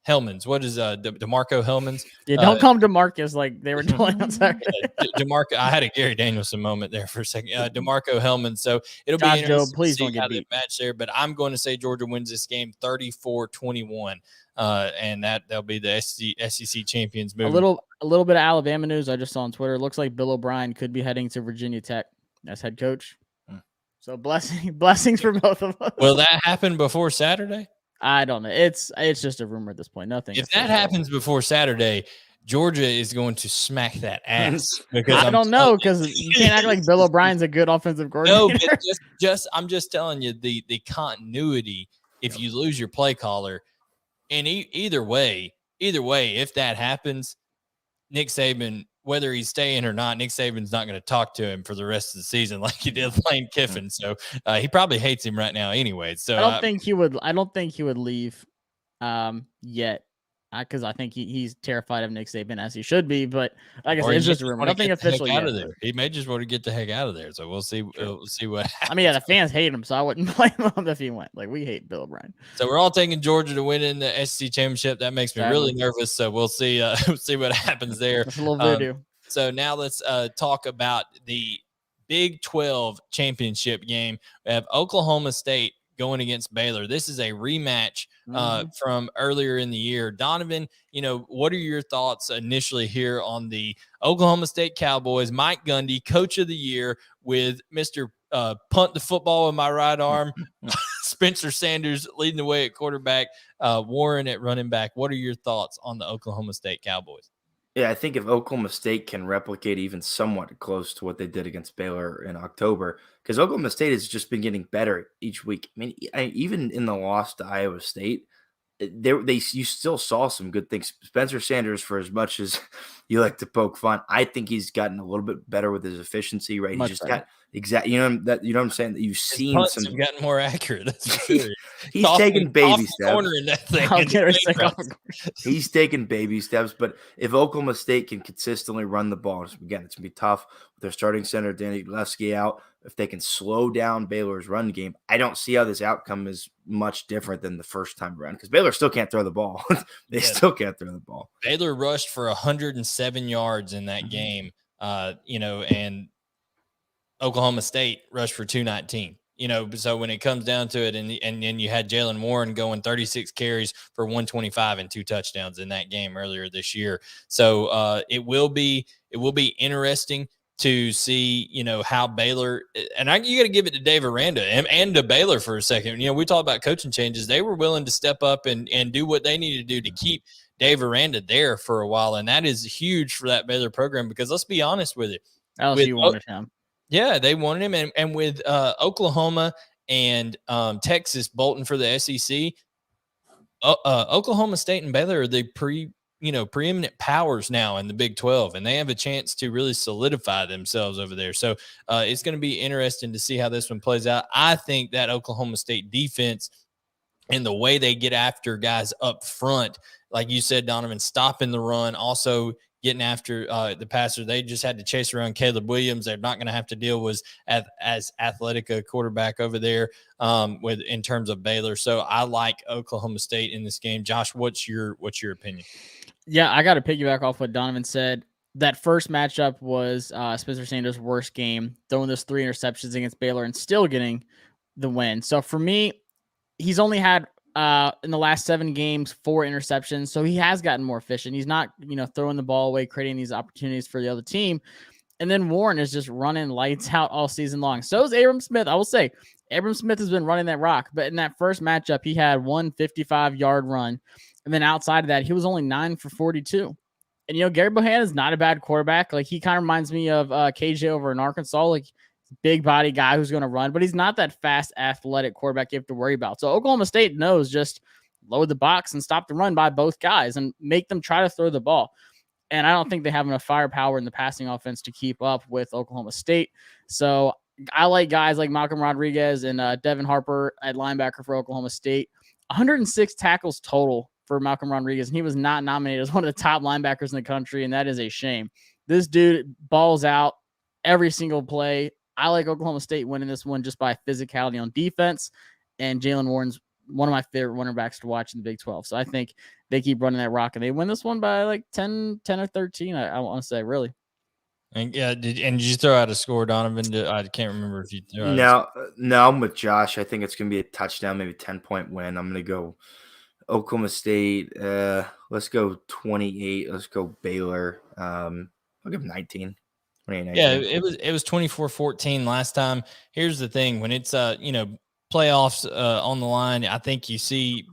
Hellmans. What is DeMarco Hellmans? Yeah, don't call him DeMarcus like they were doing. I'm sorry. DeMarco. I had a Gary Danielson moment there for a second. DeMarco Hellmans. So it'll Josh be interesting please to see don't get how beat. they match there. But I'm going to say Georgia wins this game 34-21, and that'll be the SEC champions. A little bit of Alabama news I just saw on Twitter. It looks like Bill O'Brien could be heading to Virginia Tech as head coach. So blessings for both of us. Will that happen before Saturday? I don't know. It's just a rumor at this point. Nothing. If that happens before Saturday, Georgia is going to smack that ass. Because I don't know, because you can't act like Bill O'Brien's a good offensive coordinator. No, but I'm just telling you the continuity. If you lose your play caller, and either way, if that happens, Nick Saban, whether he's staying or not, Nick Saban's not going to talk to him for the rest of the season like he did Lane Kiffin. So he probably hates him right now anyway. So I don't think he would leave yet, because I think he's terrified of Nick Saban, as he should be. But like I said, it's just a rumor. Nothing official yet. He may just want to get the heck out of there. So we'll see. We'll see what happens. I mean, the fans hate him, so I wouldn't blame him if he went. Like, we hate Bill O'Brien. So we're all taking Georgia to win in the SEC championship. That makes me really nervous. So we'll see. See what happens there. That's a little voodoo. So now let's talk about the Big 12 championship game. We have Oklahoma State going against Baylor. This is a rematch from earlier in the year. Donovan, what are your thoughts initially here on the Oklahoma State Cowboys? Mike Gundy, coach of the year, with Mr. Punt the football with my right arm. Spencer Sanders leading the way at quarterback. Warren at running back. What are your thoughts on the Oklahoma State Cowboys? Yeah, I think if Oklahoma State can replicate even somewhat close to what they did against Baylor in October, because Oklahoma State has just been getting better each week. I mean, even in the loss to Iowa State, you still saw some good things. Spencer Sanders, for as much as you like to poke fun, I think he's gotten a little bit better with his efficiency. Right, he just got exactly. You know what I'm saying? That you've seen some have gotten more accurate. That's for sure. He's taking baby steps. He's taking baby steps. But if Oklahoma State can consistently run the ball, again, it's gonna be tough with their starting center Danny Gillespie out. If they can slow down Baylor's run game, I don't see how this outcome is much different than the first time around, because Baylor still can't throw the ball. They still can't throw the ball. Baylor rushed for 107 yards in that game, and Oklahoma State rushed for 219. So when it comes down to it, and then you had Jaylen Warren going 36 carries for 125 and 2 touchdowns in that game earlier this year. So it will be interesting to see, how Baylor, and you got to give it to Dave Aranda and to Baylor for a second. We talked about coaching changes. They were willing to step up and do what they needed to do to keep Dave Aranda there for a while. And that is huge for that Baylor program, because let's be honest with it. LSU wanted him. Yeah, they wanted him. And with Oklahoma and Texas bolting for the SEC, Oklahoma State and Baylor are the preeminent powers now in the Big 12, and they have a chance to really solidify themselves over there. So it's going to be interesting to see how this one plays out. I think that Oklahoma State defense and the way they get after guys up front, like you said, Donovan, stopping the run, also getting after the passer. They just had to chase around Caleb Williams. They're not going to have to deal with as athletic a quarterback over there in terms of Baylor. So I like Oklahoma State in this game. Josh, what's your opinion? Yeah, I got to piggyback off what Donovan said. That first matchup was Spencer Sanders' worst game, throwing those 3 interceptions against Baylor and still getting the win. So for me, he's only had in the last 7 games 4 interceptions, so he has gotten more efficient. He's not, throwing the ball away, creating these opportunities for the other team. And then Warren is just running lights out all season long. So is Abram Smith. I will say, Abram Smith has been running that rock, but in that first matchup, he had 1 55-yard run. And then outside of that, he was only 9 for 42. And, Gary Bohanna is not a bad quarterback. Like, he kind of reminds me of KJ over in Arkansas. Like, big body guy who's going to run, but he's not that fast, athletic quarterback you have to worry about. So Oklahoma State knows just load the box and stop the run by both guys and make them try to throw the ball. And I don't think they have enough firepower in the passing offense to keep up with Oklahoma State. So I like guys like Malcolm Rodriguez and Devin Harper at linebacker for Oklahoma State. 106 tackles total for Malcolm Rodriguez, and he was not nominated as one of the top linebackers in the country, and that is a shame. This dude balls out every single play. I like Oklahoma State winning this one just by physicality on defense, and Jalen Warren's one of my favorite running backs to watch in the Big 12. So I think they keep running that rock, and they win this one by like 10 or 13, I want to say, really. And did you throw out a score, Donovan? I can't remember if you threw out No, I'm with Josh. I think it's going to be a touchdown, maybe 10-point win. I'm going to go Oklahoma State. Let's go 28. Let's go Baylor. I'll give 19. Yeah, it was 24-14 last time. Here's the thing. When it's, playoffs on the line, I think you see,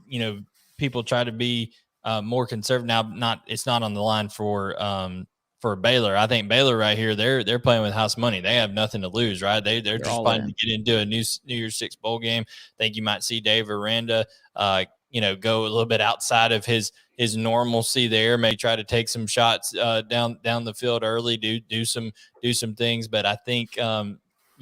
people try to be more conservative. Now, it's not on the line for Baylor. I think Baylor right here, they're playing with house money. They have nothing to lose, right? They're just trying to get into a New Year's Six bowl game. I think you might see Dave Aranda, go a little bit outside of his normalcy there. May try to take some shots down the field early, do some things. But I think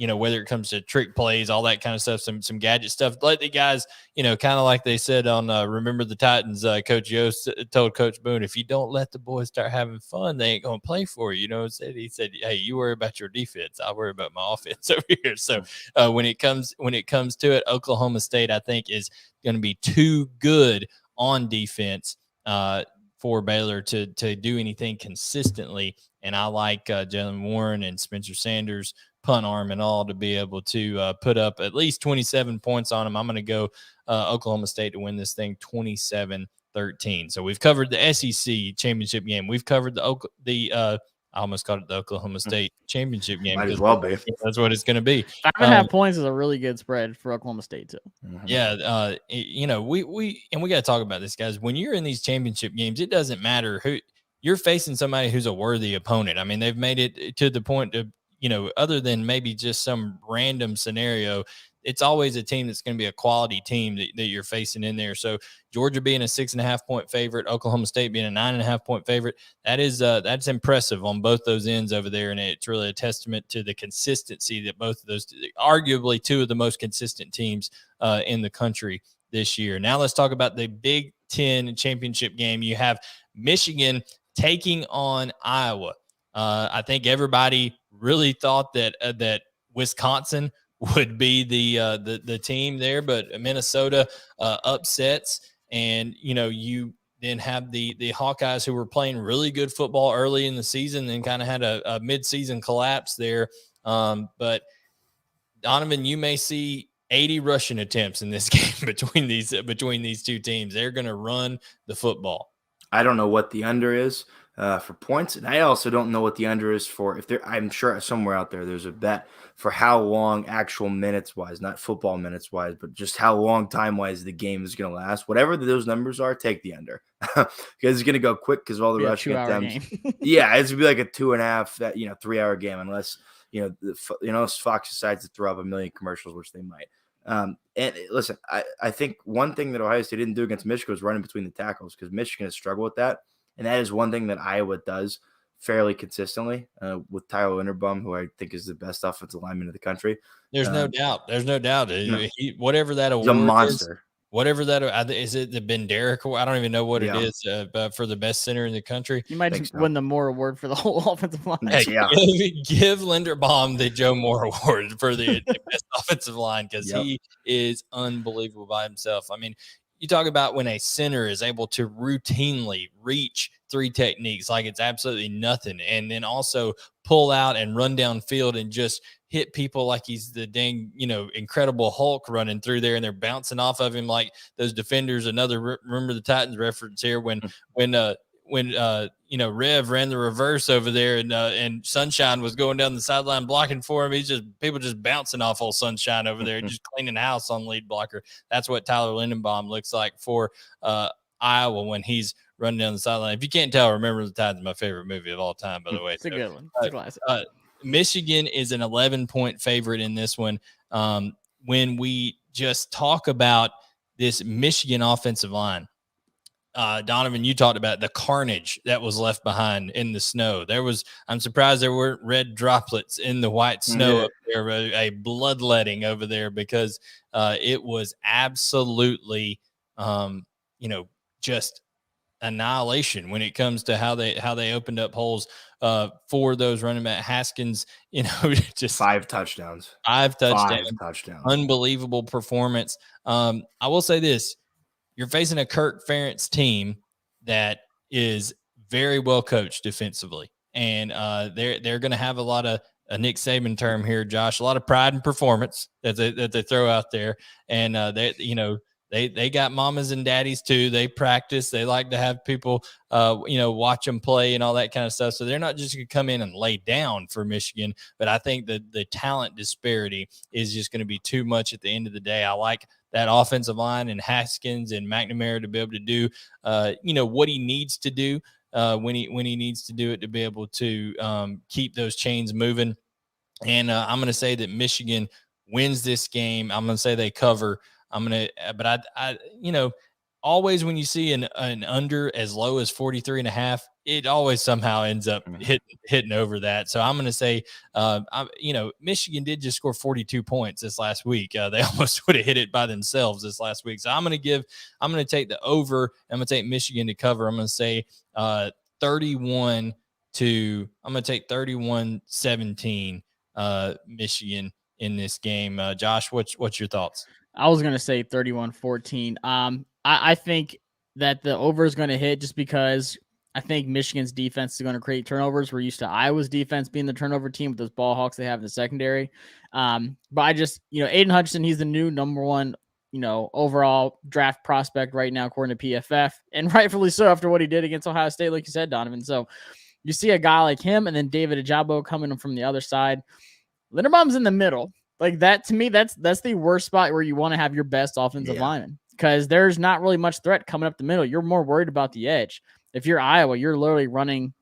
whether it comes to trick plays, all that kind of stuff, some gadget stuff, let the guys, kind of like they said on Remember the Titans, Coach Yost told Coach Boone, if you don't let the boys start having fun, they ain't going to play for you. He said, hey, you worry about your defense. I'll worry about my offense over here. So when it comes to it, Oklahoma State, I think, is going to be too good on defense for Baylor to do anything consistently. And I like Jalen Warren and Spencer Sanders, punt arm and all, to be able to put up at least 27 points on them. I'm going to go Oklahoma State to win this thing 27-13. So we've covered the SEC championship game. We've covered I almost called it the Oklahoma State championship game. Might as well be. That's what it's going to be. 5.5 points is a really good spread for Oklahoma State too. Yeah. We got to talk about this, guys. When you're in these championship games, it doesn't matter who you're facing, somebody who's a worthy opponent. I mean, they've made it to the point of, other than maybe just some random scenario, it's always a team that's going to be a quality team that you're facing in there. So Georgia being a 6.5-point favorite, Oklahoma State being a 9.5-point favorite, that's impressive on both those ends over there. And it's really a testament to the consistency that both of those, arguably two of the most consistent teams in the country this year. Now let's talk about the Big Ten championship game. You have Michigan taking on Iowa. I think everybody really thought that Wisconsin would be the team there, but Minnesota upsets, and you then have the Hawkeyes, who were playing really good football early in the season, then kind of had a mid-season collapse there. But Donovan, you may see 80 rushing attempts in this game between these two teams. They're going to run the football. I don't know what the under is for points, and I also don't know what the under is for I'm sure somewhere out there's a bet for how long actual minutes wise, not football minutes wise, but just how long time wise the game is going to last. Whatever those numbers are, take the under because it's going to go quick because of all the rushing attempts. Yeah, it's going to be like a 2.5 3-hour game unless Fox decides to throw up a million commercials, which they might. And listen, I think one thing that Ohio State didn't do against Michigan was running between the tackles, because Michigan has struggled with that. And that is one thing that Iowa does fairly consistently with Tyler Linderbaum, who I think is the best offensive lineman in the country. There's no doubt. There's no doubt. Whatever that award is, a monster. Whatever that is, it the Ben Derrick Award? I don't even know what it is, but for the best center in the country. You might just win the Moore Award for the whole offensive line. Hey, give Linderbaum the Joe Moore Award for the best offensive line, because he is unbelievable by himself. I mean, you talk about when a center is able to routinely reach three techniques like it's absolutely nothing, and then also pull out and run downfield and just hit people like he's the dang, Incredible Hulk running through there, and they're bouncing off of him like those defenders. Another Remember the Titans reference here when Rev ran the reverse over there, and Sunshine was going down the sideline blocking for him. People just bouncing off old Sunshine over there, just cleaning house on lead blocker. That's what Tyler Linderbaum looks like for Iowa when he's running down the sideline. If you can't tell, Remember the Titans is my favorite movie of all time, by the way. It's a good one. It's a classic. Michigan is an 11-point favorite in this one. When we just talk about this Michigan offensive line, Donovan, you talked about the carnage that was left behind in the snow. I'm surprised there weren't red droplets in the white snow up there, a bloodletting over there, because it was absolutely, just annihilation when it comes to how they opened up holes for those running back. Haskins, just 5 touchdowns. 5 touchdowns. 5 touchdowns. Unbelievable performance. I will say this. You're facing a Kirk Ferentz team that is very well coached defensively, and they're going to have a lot of a Nick Saban term here, Josh, a lot of pride and performance that they throw out there, and they got mamas and daddies too. They practice. They like to have people watch them play and all that kind of stuff. So they're not just going to come in and lay down for Michigan, but I think that the talent disparity is just going to be too much at the end of the day. I like that offensive line and Haskins and McNamara to be able to do, what he needs to do when he needs to do it to be able to keep those chains moving. And I'm going to say that Michigan wins this game. I'm going to say they cover. But I always when you see an under as low as 43.5, it always somehow ends up hitting over that. So I'm going to say, Michigan did just score 42 points this last week. They almost would have hit it by themselves this last week. So I'm going to take the over. I'm going to take Michigan to cover. I'm going to say 31-17 Michigan in this game. Josh, what's your thoughts? I was going to say 31-14. I think that the over is going to hit just because I think Michigan's defense is going to create turnovers. We're used to Iowa's defense being the turnover team with those ball hawks they have in the secondary. But I just, Aiden Hutchinson, he's the new number 1, overall draft prospect right now, according to PFF, and rightfully so after what he did against Ohio State, like you said, Donovan. So you see a guy like him and then David Ajabo coming in from the other side. Linderbaum's in the middle. Like that, to me, that's the worst spot where you want to have your best offensive lineman, because there's not really much threat coming up the middle. You're more worried about the edge. If you're Iowa, you're literally running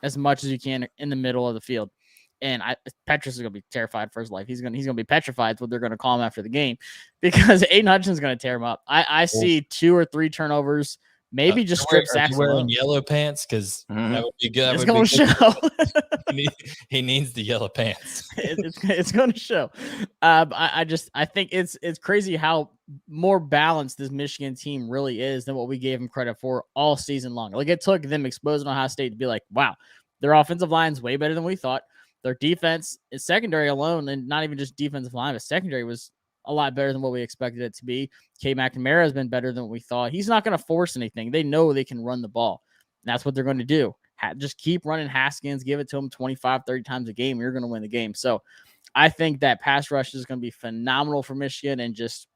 as much as you can in the middle of the field. And Petrus is going to be terrified for his life. He's going to be petrified. Is what they're going to call him after the game, because Aiden Hutchinson's going to tear him up. I see 2 or 3 turnovers. Maybe just strip sacks. Wearing yellow pants, because that would be good. It's going to show. He needs the yellow pants. It's going to show. I think it's crazy how more balanced this Michigan team really is than what we gave them credit for all season long. Like, it took them exposing Ohio State to be like, wow, their offensive line's way better than we thought. Their defense is secondary alone, and not even just defensive line, but secondary was a lot better than what we expected it to be. K. McNamara has been better than what we thought. He's not going to force anything. They know they can run the ball. And that's what they're going to do. Just keep running Haskins, give it to him 25, 30 times a game. You're going to win the game. So I think that pass rush is going to be phenomenal for Michigan and just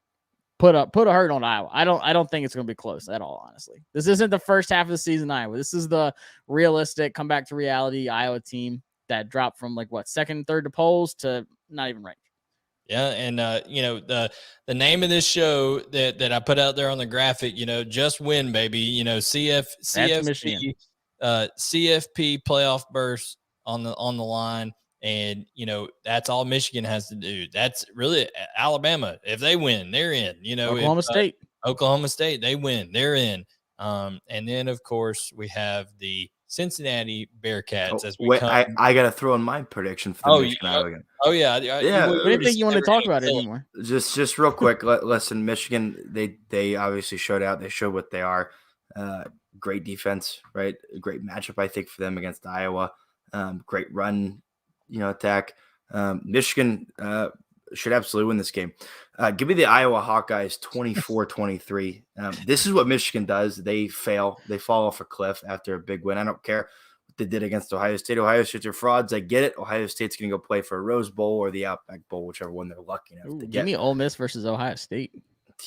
put a hurt on Iowa. I don't think it's going to be close at all, honestly. This isn't the first half of the season Iowa. This is the realistic come back to reality Iowa team that dropped from second and third to polls to not even ranked. Yeah, and the name of this show that I put out there on the graphic, just win, baby. CFB playoff berth on the line, and that's all Michigan has to do. That's really Alabama. If they win, they're in. Oklahoma State, they win, they're in. And then of course we have the Cincinnati Bearcats I got to throw in my prediction for the Michigan Iowa game. We didn't think you wanted to talk about it anymore. Just real quick. Listen, Michigan, they obviously showed out. They showed what they are. Great defense, right? A great matchup, I think, for them against Iowa. Great run, attack. Michigan should absolutely win this game. Give me the Iowa Hawkeyes 24-23. This is what Michigan does. They fail. They fall off a cliff after a big win. I don't care what they did against Ohio State. Ohio State's are frauds. I get it. Ohio State's going to go play for a Rose Bowl or the Outback Bowl, whichever one they're lucky enough to get. Give me Ole Miss versus Ohio State.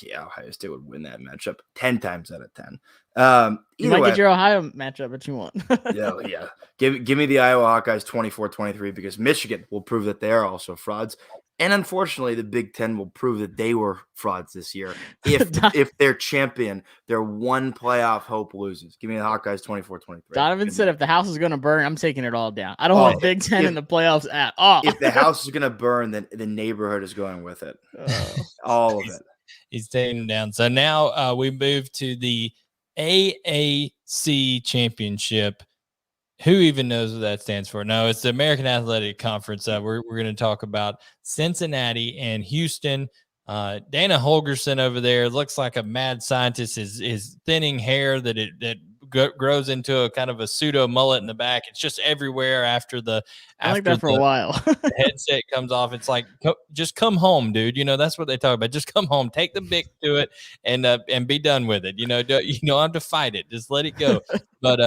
Yeah, Ohio State would win that matchup 10 times out of 10. You might get your Ohio matchup, but you won't. yeah. Give me the Iowa Hawkeyes 24-23 because Michigan will prove that they are also frauds. And unfortunately, the Big Ten will prove that they were frauds this year. If their champion, their one playoff hope loses. Give me the Hawkeyes 24-23. Donovan said if the house is going to burn, I'm taking it all down. I don't want Big Ten in the playoffs at all. If the house is going to burn, then the neighborhood is going with it. All of it. He's taking them down. So now we move to the AAC Championship. Who even knows what that stands for? No, it's the American Athletic Conference. We're going to talk about Cincinnati and Houston. Dana Holgerson over there looks like a mad scientist. His thinning hair that grows into a kind of a pseudo mullet in the back. It's just everywhere after the. I like that for a while. The headset comes off. It's like, just come home, dude. That's what they talk about. Just come home, take the Bic to it, and be done with it. You don't have to fight it. Just let it go. But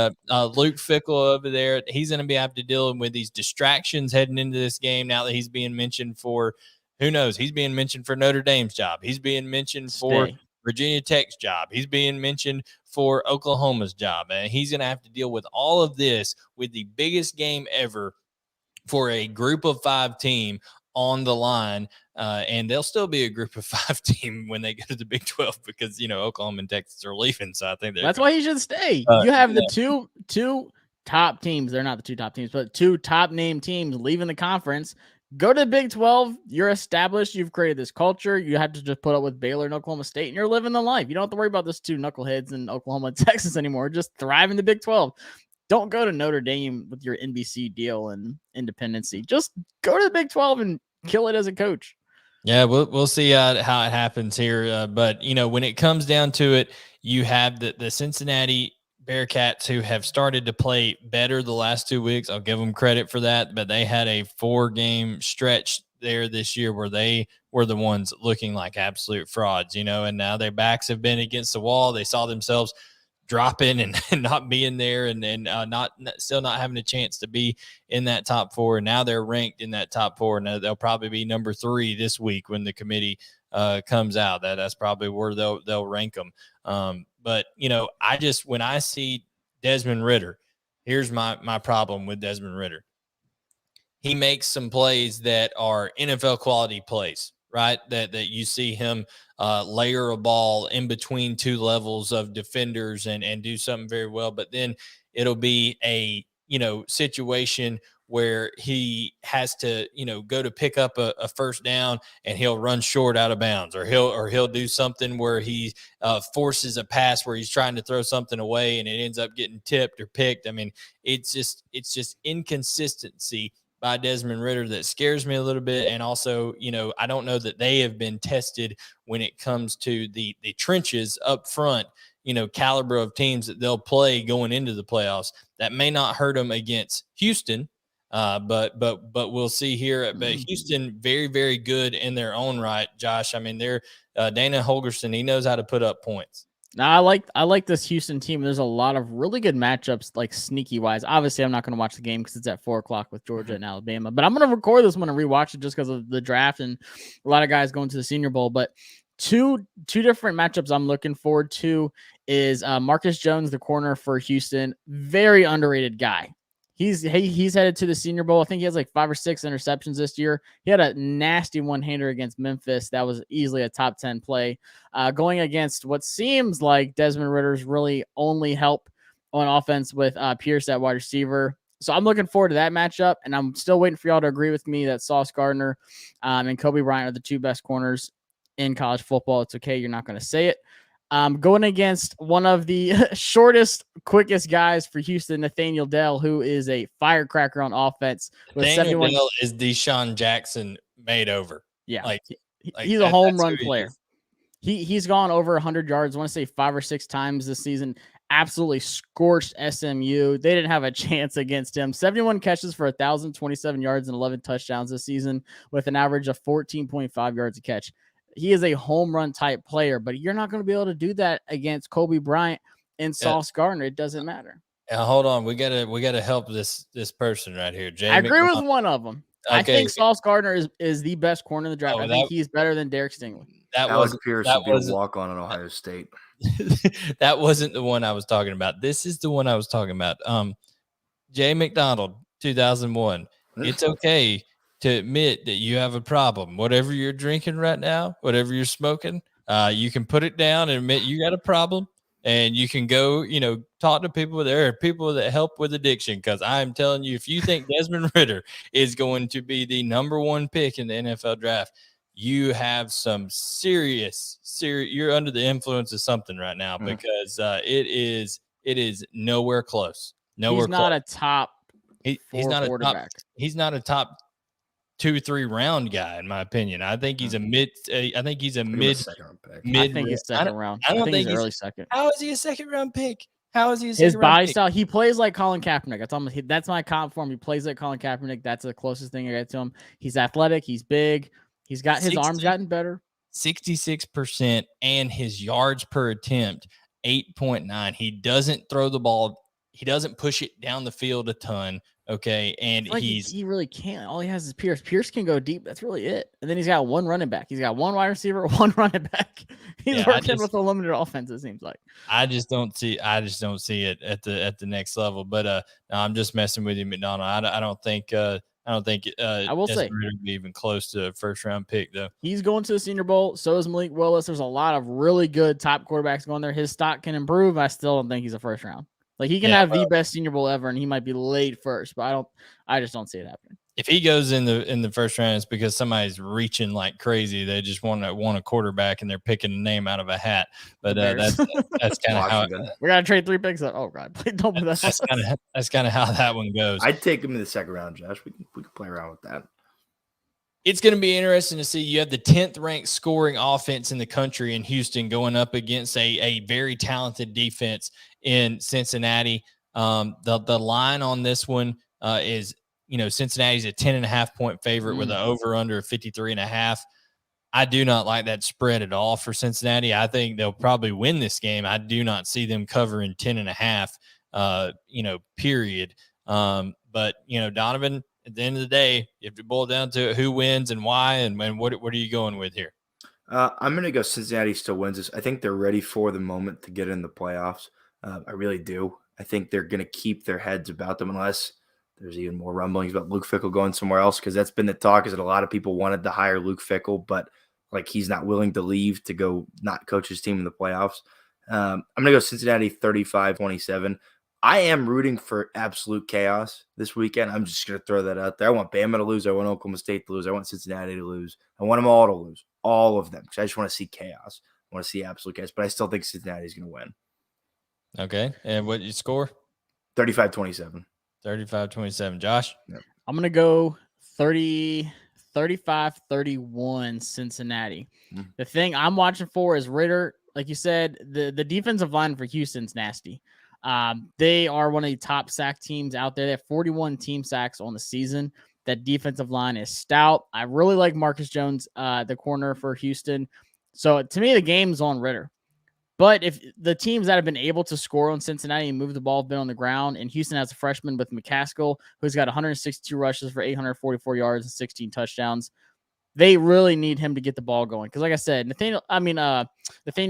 Luke Fickell over there, he's going to be having to deal with these distractions heading into this game now that he's being mentioned for. Who knows? He's being mentioned for Notre Dame's job. He's being mentioned for Virginia Tech's job. He's being mentioned for Oklahoma's job. And he's going to have to deal with all of this with the biggest game ever for a group of 5 team on the line. And they'll still be a group of 5 team when they go to the Big 12 because, Oklahoma and Texas are leaving. So I think that's why he should stay. You have the two top teams. They're not the 2 top teams, but 2 top name teams leaving the conference. Go to the Big 12. You're established. You've created this culture. You have to just put up with Baylor and Oklahoma State, and you're living the life. You don't have to worry about those 2 knuckleheads in Oklahoma and Texas anymore. Just thrive in the Big 12. Don't go to Notre Dame with your NBC deal and independency. Just go to the Big 12 and kill it as a coach. Yeah, we'll see how it happens here. But, when it comes down to it, you have the Cincinnati Bearcats who have started to play better the last 2 weeks. I'll give them credit for that, but they had a 4-game stretch there this year where they were the ones looking like absolute frauds, and now their backs have been against the wall. They saw themselves dropping and not being there and still not having a chance to be in that top 4. And now they're ranked in that top 4. And they'll probably be number 3 this week when the committee comes out. That's probably where they'll rank them. But, when I see Desmond Ridder, here's my problem with Desmond Ridder. He makes some plays that are NFL quality plays, right? That you see him layer a ball in between 2 levels of defenders and do something very well. But then it'll be a, situation where he has to, go to pick up a first down and he'll run short out of bounds, or he'll do something where he forces a pass where he's trying to throw something away and it ends up getting tipped or picked. I mean, it's just inconsistency by Desmond Ridder that scares me a little bit. And also, I don't know that they have been tested when it comes to the trenches up front, caliber of teams that they'll play going into the playoffs. That may not hurt them against Houston, but we'll see here. But Houston, very, very good in their own right, Josh. I mean, they're Dana Holgerson. He knows how to put up points. Now, I like this Houston team. There's a lot of really good matchups, like sneaky wise. Obviously, I'm not going to watch the game because it's at 4:00 with Georgia and Alabama. But I'm going to record this one and rewatch it just because of the draft and a lot of guys going to the Senior Bowl. But two different matchups I'm looking forward to is Marcus Jones, the corner for Houston, very underrated guy. He's headed to the Senior Bowl. I think he has like 5 or 6 interceptions this year. He had a nasty one-hander against Memphis. That was easily a top 10 play. Going against what seems like Desmond Ridder's really only help on offense with Pierce at wide receiver. So I'm looking forward to that matchup, and I'm still waiting for y'all to agree with me that Sauce Gardner and Kobe Bryant are the 2 best corners in college football. It's okay. You're not going to say it. Going against one of the shortest, quickest guys for Houston, Nathaniel Dell, who is a firecracker on offense. Nathaniel Dell is Deshawn Jackson made over. Yeah, he's a home run player. He's gone over 100 yards. I want to say 5 or 6 times this season. Absolutely scorched SMU. They didn't have a chance against him. 71 catches for 1,027 yards and 11 touchdowns this season with an average of 14.5 yards a catch. He is a home run type player, but you're not going to be able to do that against Kobe Bryant and Sauce Gardner. It doesn't matter. Hold on. We gotta help this person right here. I agree with one of them. Okay. I think Sauce Gardner is the best corner in the draft. I think he's better than Derek Stingley. Alex Pierce would be a walk-on in Ohio State. That wasn't the one I was talking about. This is the one I was talking about. Jay McDonald, 2001. It's okay to admit that you have a problem. Whatever you're drinking right now, whatever you're smoking, you can put it down and admit you got a problem. And you can go, talk to people. There are people that help with addiction, because I'm telling you, if you think Desmond Ridder is going to be the #1 pick in the NFL draft, you have some serious, you're under the influence of something right now, because it is nowhere close. He's not a top he's not quarterback. He's not a top 2-3 round guy, in my opinion. I think he's a mid. I think he's a mid second pick. I think he's second round. I don't think he's early second. How is he a second round pick? How is he a second His round body pick? style? He plays like Colin Kaepernick. That's my comp for him. He plays like Colin Kaepernick. That's the closest thing I get to him. He's athletic. He's big. He's got his arms gotten better. 66%, and his yards per attempt 8.9. He doesn't throw the ball. He doesn't push it down the field a ton. Okay. And he really can't. All he has is Pierce. Pierce can go deep. That's really it. And then he's got one running back. He's got one wide receiver, one running back. He's working with a limited offense, it seems like. I just don't see it at the next level. But no, I'm just messing with you, McDonald. I don't think I will say be even close to a first round pick, though. He's going to the Senior Bowl. So is Malik Willis. There's a lot of really good top quarterbacks going there. His stock can improve. I still don't think he's a first round. Like, he can have the best Senior Bowl ever, and he might be late first, but I just don't see it happening. If he goes in the first round, it's because somebody's reaching like crazy. They just want a quarterback, and they're picking a name out of a hat. But that's kind of how we gotta trade 3 picks. Oh God, please don't do that. That's kind of how that one goes. I'd take him in the second round, Josh. We can play around with that. It's going to be interesting to see. You have the 10th ranked scoring offense in the country in Houston going up against a very talented defense in Cincinnati. The line on this one is, Cincinnati's a 10.5 point favorite with an over under of 53.5. I do not like that spread at all for Cincinnati. I think they'll probably win this game. I do not see them covering 10.5, period. But Donovan, at the end of the day, you have to boil down to it, who wins and why, and what are you going with here? I'm going to go Cincinnati still wins this. I think they're ready for the moment to get in the playoffs. I really do. I think they're going to keep their heads about them unless there's even more rumblings about Luke Fickell going somewhere else, because that's been the talk, is that a lot of people wanted to hire Luke Fickell, but he's not willing to leave to go not coach his team in the playoffs. I'm going to go Cincinnati 35-27. I am rooting for absolute chaos this weekend. I'm just going to throw that out there. I want Bama to lose. I want Oklahoma State to lose. I want Cincinnati to lose. I want them all to lose, all of them, because I just want to see chaos. I want to see absolute chaos, but I still think Cincinnati is going to win. Okay. And what you score? 35-27. 35-27. Josh? Yep. I'm going to go 35-31 Cincinnati. The thing I'm watching for is Ridder. Like you said, the defensive line for Houston's nasty. They are one of the top sack teams out there. They have 41 team sacks on the season. That defensive line is stout. I really like Marcus Jones, the corner for Houston. So to me, the game's on Ridder. But if the teams that have been able to score on Cincinnati and move the ball have been on the ground, and Houston has a freshman with McCaskill, who's got 162 rushes for 844 yards and 16 touchdowns, they really need him to get the ball going. Because like I said, Nathaniel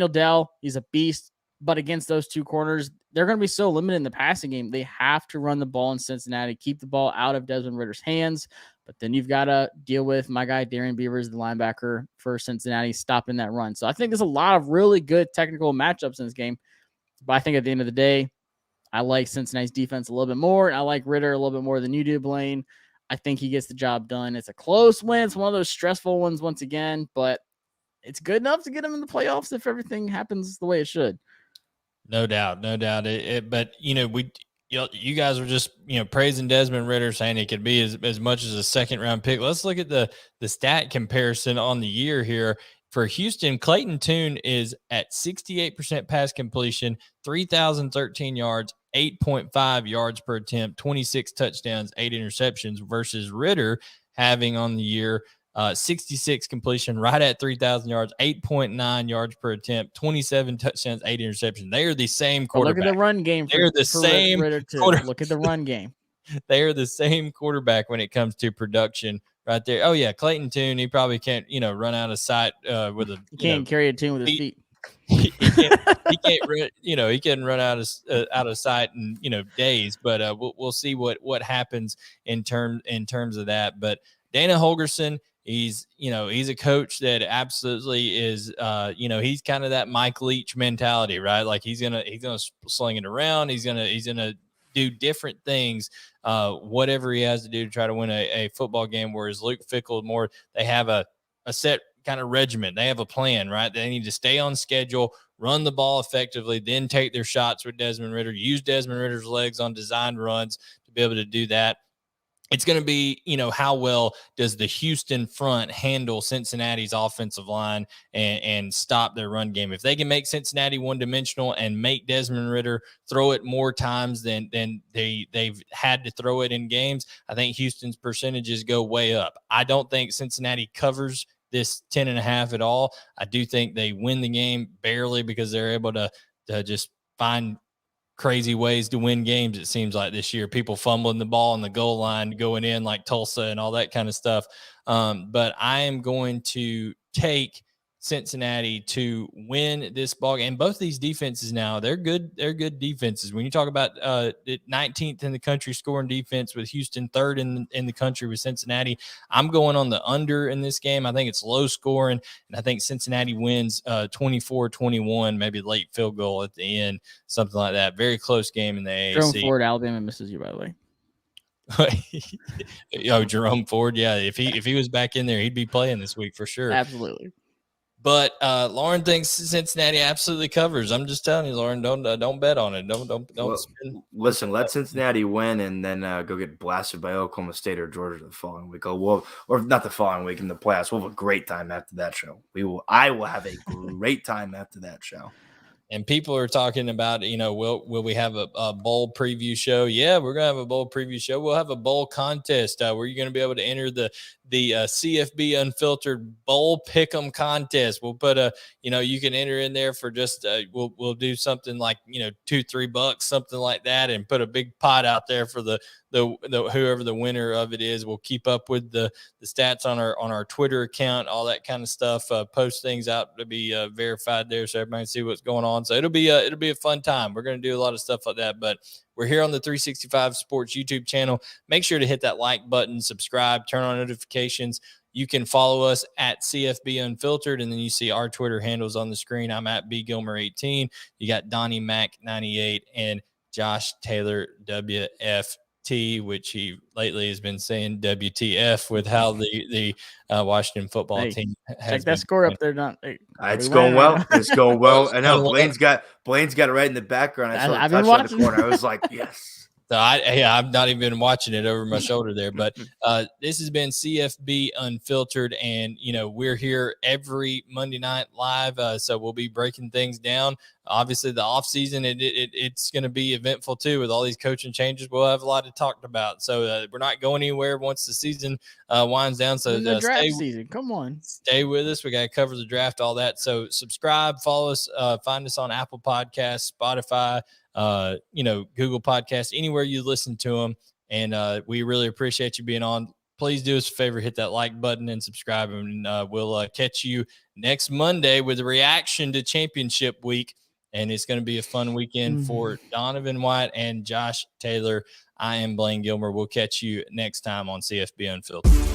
Dell, he's a beast. But against those two corners, they're going to be so limited in the passing game. They have to run the ball in Cincinnati, keep the ball out of Desmond Ridder's hands. But then you've got to deal with my guy, Darian Beavers, the linebacker for Cincinnati, stopping that run. So I think there's a lot of really good technical matchups in this game. But I think at the end of the day, I like Cincinnati's defense a little bit more. And I like Ridder a little bit more than you do, Blaine. I think he gets the job done. It's a close win. It's one of those stressful ones once again. But it's good enough to get him in the playoffs if everything happens the way it should. No doubt. But you guys were just praising Desmond Ridder, saying it could be as much as a second round pick. Let's look at the stat comparison on the year here for Houston. Clayton Tune is at 68% pass completion, 3,013 yards, 8.5 yards per attempt, 26 touchdowns, 8 interceptions, versus Ridder having on the year 66 completion, right at 3,000 yards, 8.9 yards per attempt, 27 touchdowns, 8 interceptions. They are the same quarterback. Look at the run game. They're the same. Look at the run game. They are the same quarterback when it comes to production right there. Oh, yeah, Clayton Tune, he probably can't, run out of sight with a – He can't carry a tune with his feet. He can't run out of sight in days, but we'll see what happens in terms of that. But Dana Holgerson, he's a coach that absolutely is, he's kind of that Mike Leach mentality, right? Like he's gonna sling it around. He's gonna do different things, whatever he has to do to try to win a football game. Whereas Luke Fickell, more, they have a set kind of regimen. They have a plan, right? They need to stay on schedule, run the ball effectively, then take their shots with Desmond Ridder, use Desmond Ridder's legs on designed runs to be able to do that. It's going to be, how well does the Houston front handle Cincinnati's offensive line and stop their run game? If they can make Cincinnati one-dimensional and make Desmond Ridder throw it more times than they've had to throw it in games, I think Houston's percentages go way up. I don't think Cincinnati covers this 10.5 at all. I do think they win the game barely because they're able to just find crazy ways to win games. It seems like this year, people fumbling the ball on the goal line, going in like Tulsa and all that kind of stuff. But I am going to take Cincinnati to win this ball game. And both these defenses now, they're good defenses. When you talk about 19th in the country scoring defense with Houston, 3rd in the country with Cincinnati, I'm going on the under in this game. I think it's low scoring, and I think Cincinnati wins 24-21, maybe late field goal at the end, something like that. Very close game in the AAC. Jerome Ford, Alabama misses you, by the way. Jerome Ford, yeah. If he was back in there, he'd be playing this week for sure. Absolutely. But Lauren thinks Cincinnati absolutely covers. I'm just telling you, Lauren, don't bet on it. Don't. Well, listen, let Cincinnati win and then go get blasted by Oklahoma State or Georgia the following week. Or not the following week in the playoffs. We'll have a great time after that show. I will have a great time after that show. And people are talking about, will we have a bowl preview show? Yeah, we're going to have a bowl preview show. We'll have a bowl contest where you're going to be able to enter the CFB Unfiltered Bowl Pick'em contest. We'll put you can enter in there for just, we'll do something like, $2-3, something like that, and put a big pot out there for the whoever the winner of it is. We'll keep up with the stats on our Twitter account, all that kind of stuff. Post things out to be verified there, so everybody can see what's going on. So it'll be a fun time. We're going to do a lot of stuff like that, but we're here on the 365 Sports YouTube channel. Make sure to hit that like button, subscribe, turn on notifications. You can follow us at CFB Unfiltered, and then you see our Twitter handles on the screen. I'm at BGilmer18. You got Donnie Mac 98 and Josh Taylor WFT, which he lately has been saying WTF with how the Washington football team has check that score up there. It's going well. It's going well. I know Blaine's got it right in the background. I saw the touch on the corner. I was like, yes. So I've not even been watching it over my shoulder there, but this has been CFB Unfiltered, and we're here every Monday night live. So we'll be breaking things down. Obviously, the off season it's going to be eventful too with all these coaching changes. We'll have a lot to talk about. So we're not going anywhere once the season winds down. So the draft season, come on, stay with us. We got to cover the draft, all that. So subscribe, follow us, find us on Apple Podcasts, Spotify, Google Podcasts, anywhere you listen to them. And we really appreciate you being on. Please do us a favor, hit that like button and subscribe, and we'll catch you next Monday with a reaction to championship week. And it's going to be a fun weekend for Donovan White and Josh Taylor. I am Blaine Gilmer. We'll catch you next time on CFB Unfiltered.